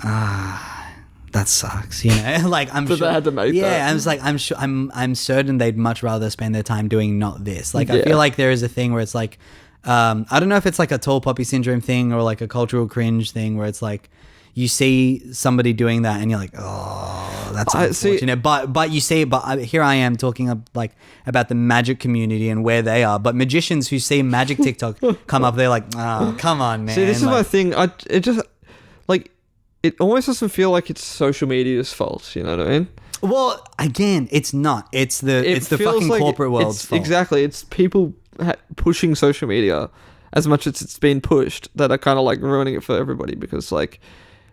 that sucks, you know. Like, I'm sure they had to make that. Yeah, I was like, I'm certain they'd much rather spend their time doing not this. Like, I feel like there is a thing where it's like, I don't know if it's like a tall poppy syndrome thing or like a cultural cringe thing where it's like you see somebody doing that and you're like, oh, that's unfortunate. But you see, here I am talking about the Magic community and where they are. But magicians who see Magic TikTok come up, they're like, oh, come on, man. See, this is my thing. It almost doesn't feel like it's social media's fault. You know what I mean? Well, again, it's not. It's the fucking like corporate world's fault. Exactly. It's people pushing social media as much as it's been pushed that are kind of like ruining it for everybody because like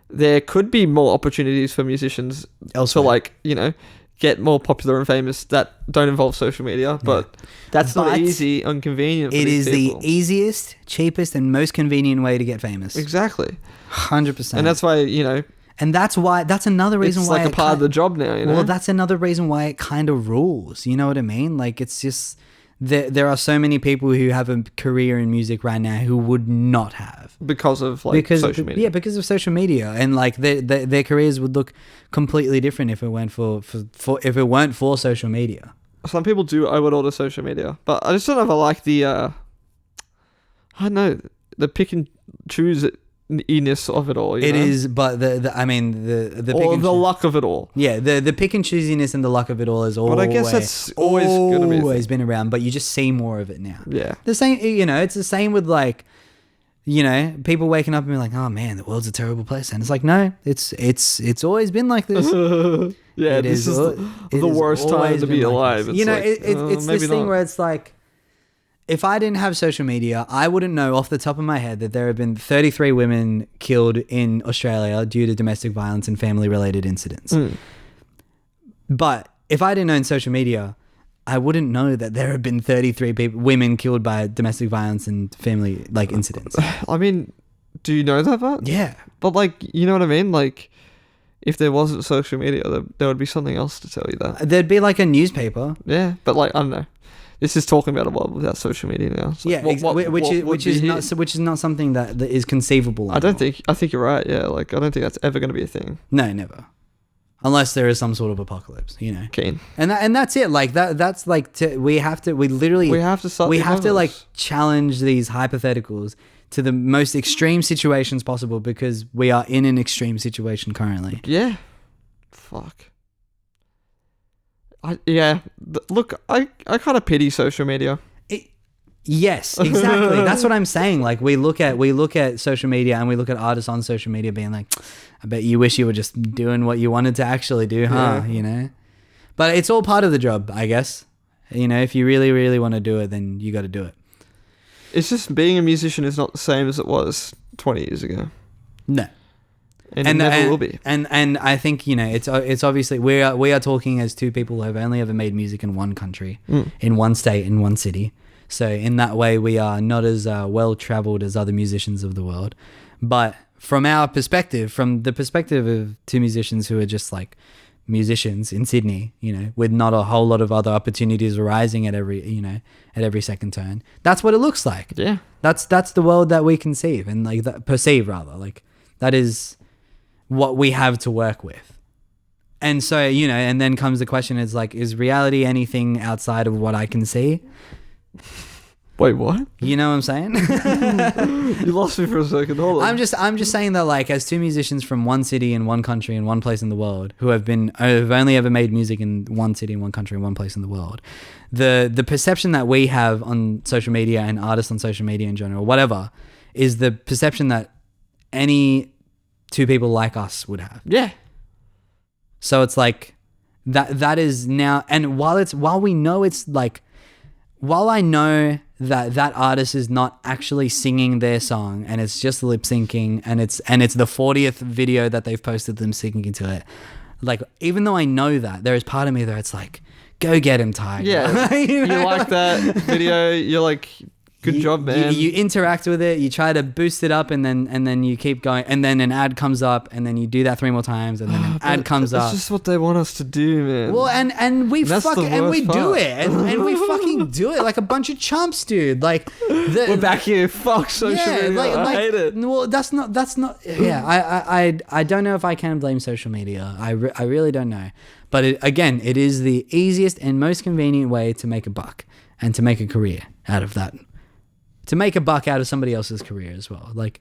there could be more opportunities for musicians elsewhere to like, you know, get more popular and famous that don't involve social media, but that's not easy and convenient for these people. The easiest, cheapest and most convenient way to get famous. Exactly. 100%. And that's why, you know, and that's another reason it's why like a part of the job now, you know. Well, that's another reason why it kind of rules, you know what I mean? Like, it's just there are so many people who have a career in music right now who would not have because of social media. Yeah, because of social media, and like their careers would look completely different if it weren't if it weren't for social media. Some people do owe it all to social media, but I just don't know if I like the I don't know, the pick and choose iness of it all. It is, but the luck of it all. Yeah, the pick and choosiness and the luck of it all is always. But I guess that's always been around. But you just see more of it now. Yeah, the same. You know, it's the same with like, you know, people waking up and being like, "Oh man, the world's a terrible place," and it's like, no, it's always been like this. Yeah, this is the worst time to be alive. You know, it's this thing where it's like, if I didn't have social media, I wouldn't know off the top of my head that there have been 33 women killed in Australia due to domestic violence and family-related incidents. But if I didn't own social media, I wouldn't know that there have been 33 women killed by domestic violence and family incidents. I mean, do you know that part? Yeah. But you know what I mean? Like, if there wasn't social media, there would be something else to tell you that. There'd be like a newspaper. Yeah, but like I don't know. This is talking about a world without social media now. So yeah, which is not something that is conceivable. I think you're right. Yeah, like I don't think that's ever going to be a thing. No, never. Unless there is some sort of apocalypse, you know. Keen. And that's it. Like that's like we have to like challenge these hypotheticals to the most extreme situations possible because we are in an extreme situation currently. Yeah. Fuck. Look, I kind of pity social media. Yes, exactly. That's what I'm saying. Like we look at social media and we look at artists on social media being like, I bet you wish you were just doing what you wanted to actually do, huh? Yeah. You know? But it's all part of the job, I guess. You know, if you really, really want to do it, then you got to do it. It's just being a musician is not the same as it was 20 years ago. No. And it never will be. And I think, you know, it's obviously we are talking as two people who have only ever made music in one country, in one state, in one city. So in that way, we are not as well-traveled as other musicians of the world. But from our perspective, from the perspective of two musicians who are just like musicians in Sydney, you know, with not a whole lot of other opportunities arising at every second turn, that's what it looks like. Yeah. That's the world that we conceive and perceive rather. Like that is what we have to work with. And so, you know, and then comes the question is like, is reality anything outside of what I can see? Wait, what? You know what I'm saying? You lost me for a second. Hold on. I'm just saying that like as two musicians from one city in one country in one place in the world who have only ever made music in one city in one country in one place in the world, the perception that we have on social media and artists on social media in general, whatever, is the perception that any two people like us would have. Yeah. So it's like that is now, and while we know it's like, while I know that artist is not actually singing their song and it's just lip syncing and it's the 40th video that they've posted them singing into it, like even though I know that, there is part of me that it's like, go get him, Tiger. Yeah, you like that video? You're like, good job, man. You interact with it. You try to boost it up, and then you keep going, and then an ad comes up, and then you do that 3 more times, and then an ad comes up. It's just what they want us to do, man. Well, and we do it, and we fucking do it like a bunch of chumps, dude. Like we're back here. Fuck social media. I hate it. Well, that's not. Yeah, I don't know if I can blame social media. I really don't know. But it is the easiest and most convenient way to make a buck and to make a career out of that. To make a buck out of somebody else's career as well. Like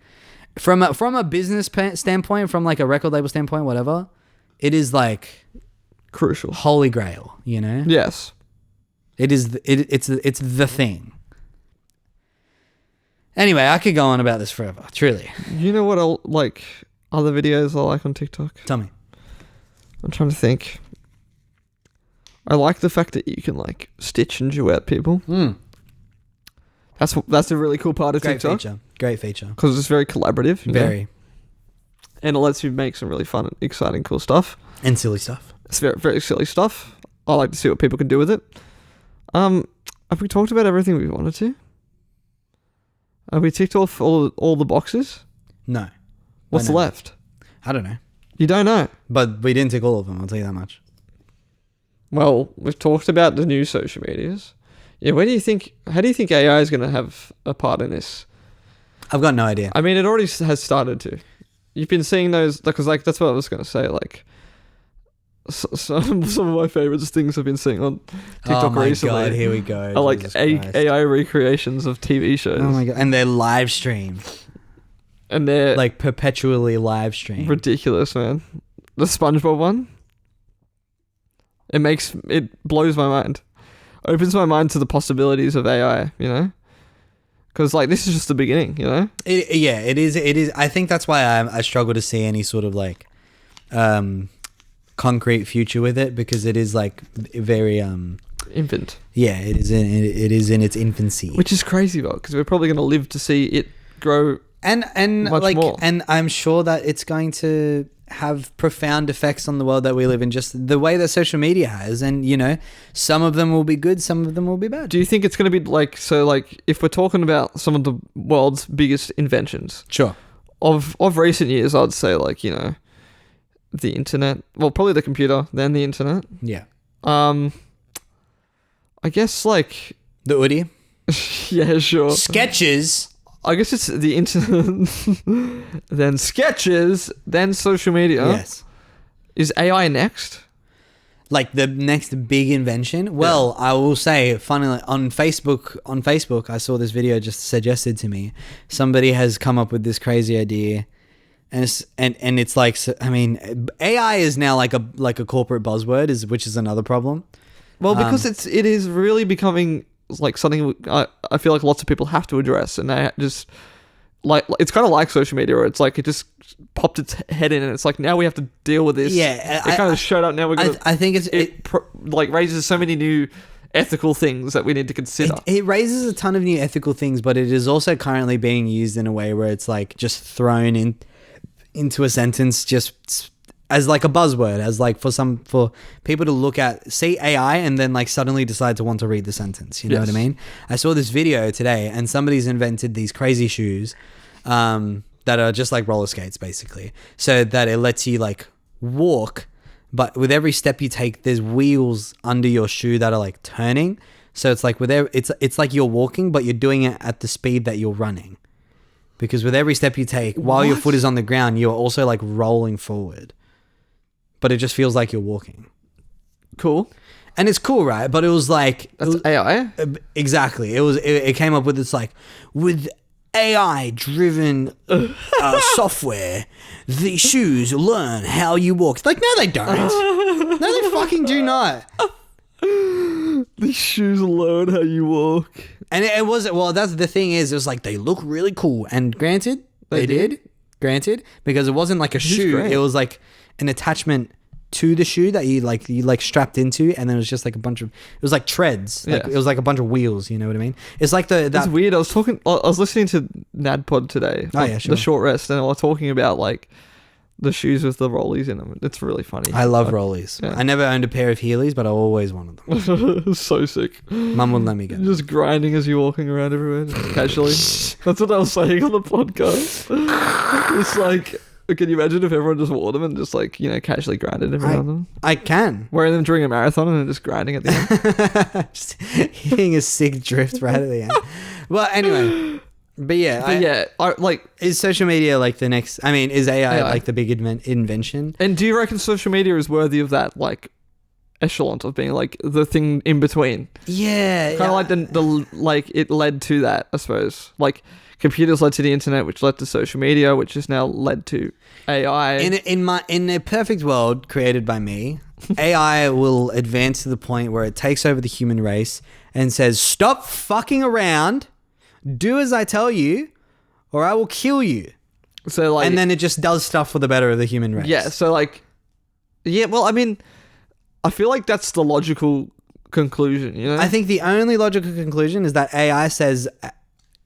from a business standpoint, from like a record label standpoint, whatever, it is like crucial, holy grail, you know? Yes. It is. It's the thing. Anyway, I could go on about this forever. Truly. You know what? Other videos I like on TikTok. Tell me. I'm trying to think. I like the fact that you can like stitch and duet people. That's a really cool part of TikTok. Great feature. Because it's very collaborative. Very. And it lets you make some really fun, exciting, cool stuff. And silly stuff. It's very, very silly stuff. I like to see what people can do with it. Have we talked about everything we wanted to? Have we ticked off all the boxes? No. What's left? I don't know. You don't know? But we didn't tick all of them, I'll tell you that much. Well, we've talked about the new social medias. Yeah, how do you think AI is going to have a part in this? I've got no idea. I mean, it already has started to. You've been seeing those, because like that's what I was going to say. Like some of my favorite things I've been seeing on TikTok recently. Oh my god, here we go. Are like AI recreations of TV shows. Oh my god, and they're live streamed. And they're like perpetually live streamed. Ridiculous, man. The SpongeBob one. It blows my mind. Opens my mind to the possibilities of AI, you know? Because, like, this is just the beginning, you know? It is. I think that's why I struggle to see any sort of, like, concrete future with it, because it is, like, very... infant. Yeah, it is in its infancy. Which is crazy, though, because we're probably going to live to see it grow and much like more. And I'm sure that it's going to have profound effects on the world that we live in, just the way that social media has. And, you know, some of them will be good, some of them will be bad. Do you think it's going to be like, so like if we're talking about some of the world's biggest inventions, sure, of recent years, I'd say, like, you know, the internet. Well, probably the computer, then the internet. Yeah. I guess like The Woody. yeah, sure. Sketches. I guess it's the internet, then sketches, then social media. Yes. Is AI next? Like the next big invention? Well, I will say, funnily, on Facebook, I saw this video just suggested to me. Somebody has come up with this crazy idea, and it's like, I mean, AI is now like a corporate buzzword, which is another problem. Well, because it is really becoming like something I feel like lots of people have to address, and they just like it's kind of like social media, where it's like it just popped its head in, and it's like now we have to deal with this. Yeah, it kind of showed up. Now we're gonna. I think like raises so many new ethical things that we need to consider. It raises a ton of new ethical things, but it is also currently being used in a way where it's like just thrown into a sentence just as like a buzzword, as like for people to see AI and then like suddenly decide to want to read the sentence. You know what I mean? I saw this video today, and somebody's invented these crazy shoes that are just like roller skates, basically, so that it lets you like walk, but with every step you take, there's wheels under your shoe that are like turning. So it's like it's like you're walking, but you're doing it at the speed that you're running, because with every step you take, while your foot is on the ground, you're also like rolling forward. But it just feels like you're walking. Cool. And it's cool, right? But it was like... That's AI? Exactly. It came up with this like, with AI-driven software, the shoes learn how you walk. Like, no, they don't. No, they fucking do not. The shoes learn how you walk. And it was... Well, that's the thing is, it was like, they look really cool. And granted, they did. Granted. Because it wasn't like a shoe. It was like an attachment to the shoe that you strapped into, and then it was just like it was like treads. Like, it was like a bunch of wheels, you know what I mean? It's like that's weird. I was listening to NADPod today. Oh yeah, sure. The short rest, and I was talking about like the shoes with the rollies in them. It's really funny. I love rollies. Yeah. I never owned a pair of Heelys, but I always wanted them. So sick. Mum wouldn't let me get them. Just grinding as you're walking around everywhere, casually. That's what I was saying on the podcast. It's like, can you imagine if everyone just wore them and just like, you know, casually grinded around them? I can. Wearing them during a marathon and then just grinding at the end. Just hitting a sick drift right at the end. Well, anyway. But yeah, is social media like the next... I mean, is AI like the big invention? And do you reckon social media is worthy of that, like, echelon of being like the thing in between? Yeah. Kind of like the like it led to that, I suppose. Like... Computers led to the internet, which led to social media, which has now led to AI. In a perfect world created by me, AI will advance to the point where it takes over the human race and says, "Stop fucking around, do as I tell you, or I will kill you." So like, and then it just does stuff for the better of the human race. Yeah. So like, yeah. Well, I mean, I feel like that's the logical conclusion. You know, I think the only logical conclusion is that AI says,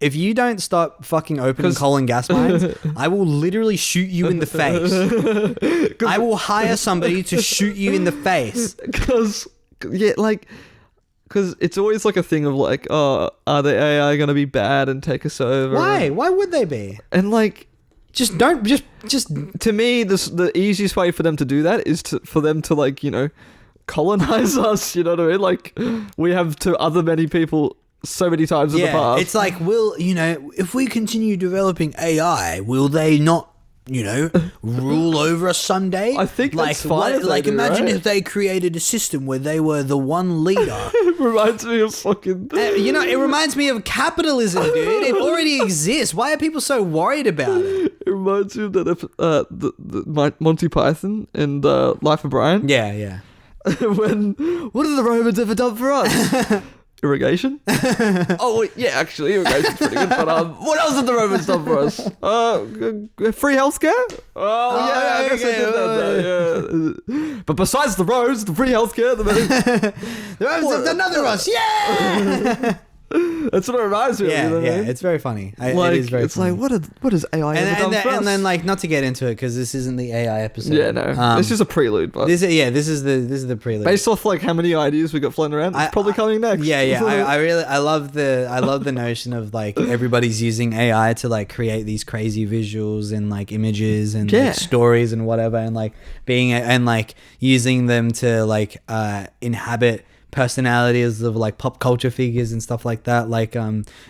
if you don't stop fucking opening coal and gas mines, I will literally shoot you in the face. I will hire somebody to shoot you in the face. Because it's always like a thing of like, oh, are the AI going to be bad and take us over? Why? Why would they be? And like, just to me, the easiest way for them to do that is for them to like, you know, colonize us. You know what I mean? Like, we have to other many people so many times in the past. It's like, if we continue developing AI, will they not, rule over us someday? I think that's fine. Imagine if they created a system where they were the one leader. It reminds me of fucking... it reminds me of capitalism, dude. It already exists. Why are people so worried about it? It reminds me of the Monty Python and Life of Brian. Yeah. What have the Romans ever done for us? Irrigation? Oh, yeah, actually, irrigation's pretty good. But what else did the Romans done for us? Free healthcare? Oh, yeah, I guess they did that. Yeah. But besides the roads, the free healthcare, the Romans have done another us. Yeah! That's what it reminds me of. Yeah, You know what I yeah, mean? it's very funny. Like, it is very it's funny. like, what is AI ever done for us? And then, like, not to get into it because this isn't the AI episode. Yeah, no. This is a prelude, but this is the prelude. based off like how many ideas we got floating around, it's probably coming next. Yeah. I love the notion of like everybody's using AI to like create these crazy visuals and like images and like, stories and whatever, and like being and like using them to like inhabit personalities of like pop culture figures and stuff like that. Like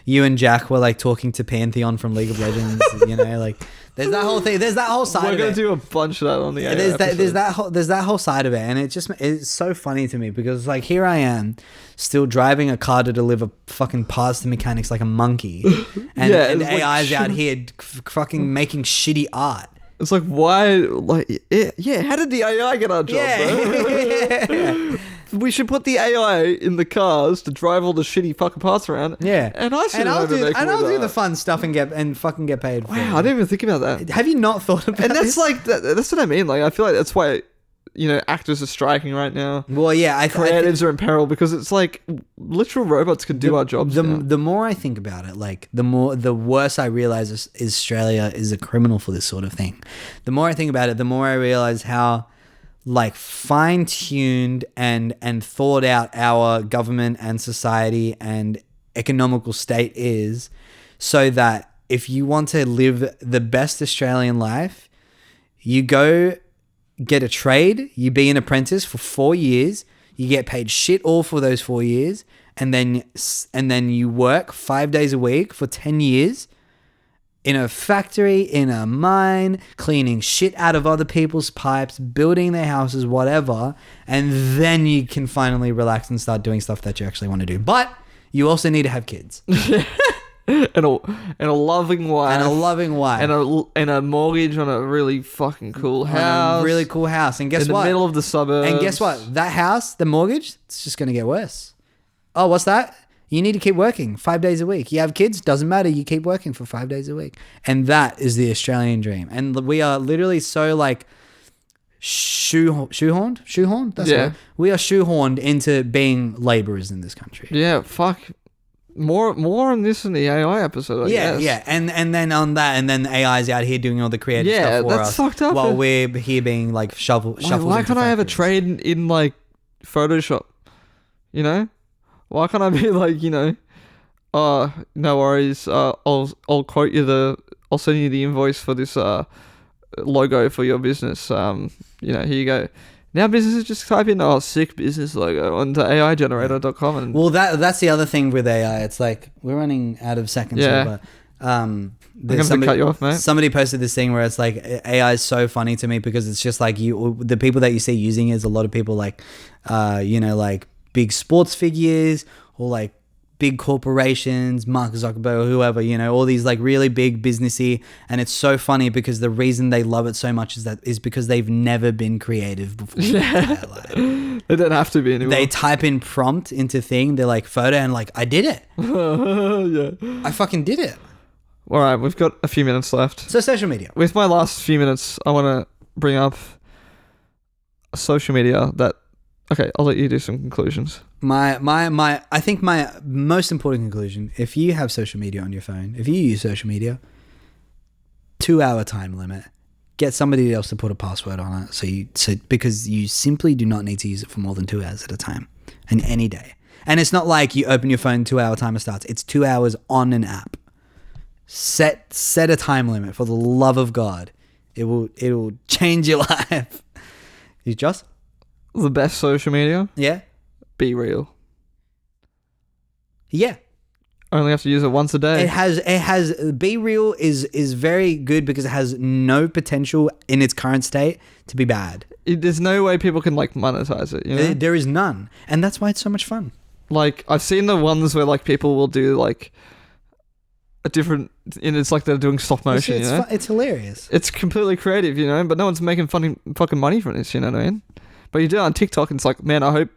you and Jack were like talking to Pantheon from League of Legends. You know, like there's that whole thing. There's that whole side. We're of gonna it. do a bunch of that on the AI There's that whole side of it, and it's so funny to me because like here I am still driving a car to deliver fucking parts to mechanics like a monkey, and AI's out here fucking making shitty art. It's like, why? Like, how did the AI get our job, bro? We should put the AI in the cars to drive all the shitty fucking parts around. Yeah, and I'll do the fun stuff and fucking get paid for it. Wow, I didn't even think about that. Have you not thought about And that's this? like that's what I mean. Like, I feel like that's why, you know, actors are striking right now. Well, yeah, creatives are in peril because it's like literal robots could do our jobs. The more I think about it, like the worse I realize is Australia is a criminal for this sort of thing. The more I think about it, the more I realize how like fine-tuned and thought out our government and society and economical state is, so that if you want to live the best Australian life, you go get a trade, you be an apprentice for 4 years, you get paid shit all for those 4 years, and then you work 5 days a week for 10 years in a factory, in a mine, cleaning shit out of other people's pipes, building their houses, whatever, and then you can finally relax and start doing stuff that you actually want to do. But you also need to have kids. and a loving wife. And a mortgage on a really fucking cool house. A really cool house. And guess what? In the middle of the suburbs. And guess what? That house, the mortgage, it's just going to get worse. Oh, what's that? You need to keep working 5 days a week. You have kids, doesn't matter. You keep working for 5 days a week. And that is the Australian dream. And we are literally so like shoehorned? That's right. We are shoehorned into being laborers in this country. Yeah, fuck. More on this in the AI episode, I guess. Yeah. And then on that, and then the AI's out here doing all the creative stuff for that's us. Fucked up. While we're here being like shuffled. Why can't I have a trade in like Photoshop? You know? Why can't I be like, you know, no worries, I'll quote you I'll send you the invoice for this logo for your business. You know, here you go. Now businesses just type in sick business logo onto AIgenerator.com and well, that's the other thing with AI. It's like we're running out of seconds here, but I'm going to cut you off, mate. Somebody posted this thing where it's like AI is so funny to me because it's just like the people that you see using it is a lot of people like you know, like big sports figures or like big corporations, Mark Zuckerberg or whoever, you know, all these like really big businessy, and it's so funny because the reason they love it so much is because they've never been creative before. They don't have to be anymore. They type in prompt into thing, they're like photo and like I did it. Yeah. I fucking did it. All right, we've got a few minutes left. So social media. With my last few minutes, I want to bring up social media that. Okay, I'll let you do some conclusions. I think my most important conclusion, if you have social media on your phone, if you use social media, 2-hour time limit. Get somebody else to put a password on it because you simply do not need to use it for more than 2 hours at a time in any day. And it's not like you open your phone, 2-hour timer starts. It's 2 hours on an app. Set a time limit for the love of God. It will change your life. You Joss? The best social media? Yeah. Be real. Yeah. Only have to use it once a day. It has Be Real is very good because it has no potential in its current state to be bad. There's no way people can like monetize it, you know? There is none. And that's why it's so much fun. Like I've seen the ones where like people will do like a different, and it's like they're doing stop motion, it's you know? It's hilarious. It's completely creative, you know, but no one's making fucking money from this, you know what I mean? But you do it on TikTok and it's like, man, I hope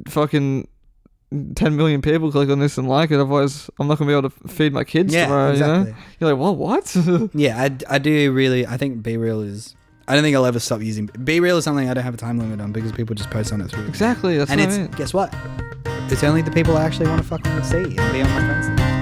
fucking 10 million people click on this and like it, otherwise I'm not gonna be able to feed my kids tomorrow. Exactly. You know? You're like, what? Yeah, I do really. I think Be Real is. I don't think I'll ever stop using Be Real. Is something I don't have a time limit on because people just post on it through. Exactly. That's and what it's I mean. Guess what? It's only the people I actually want to fucking see and be on my friends list.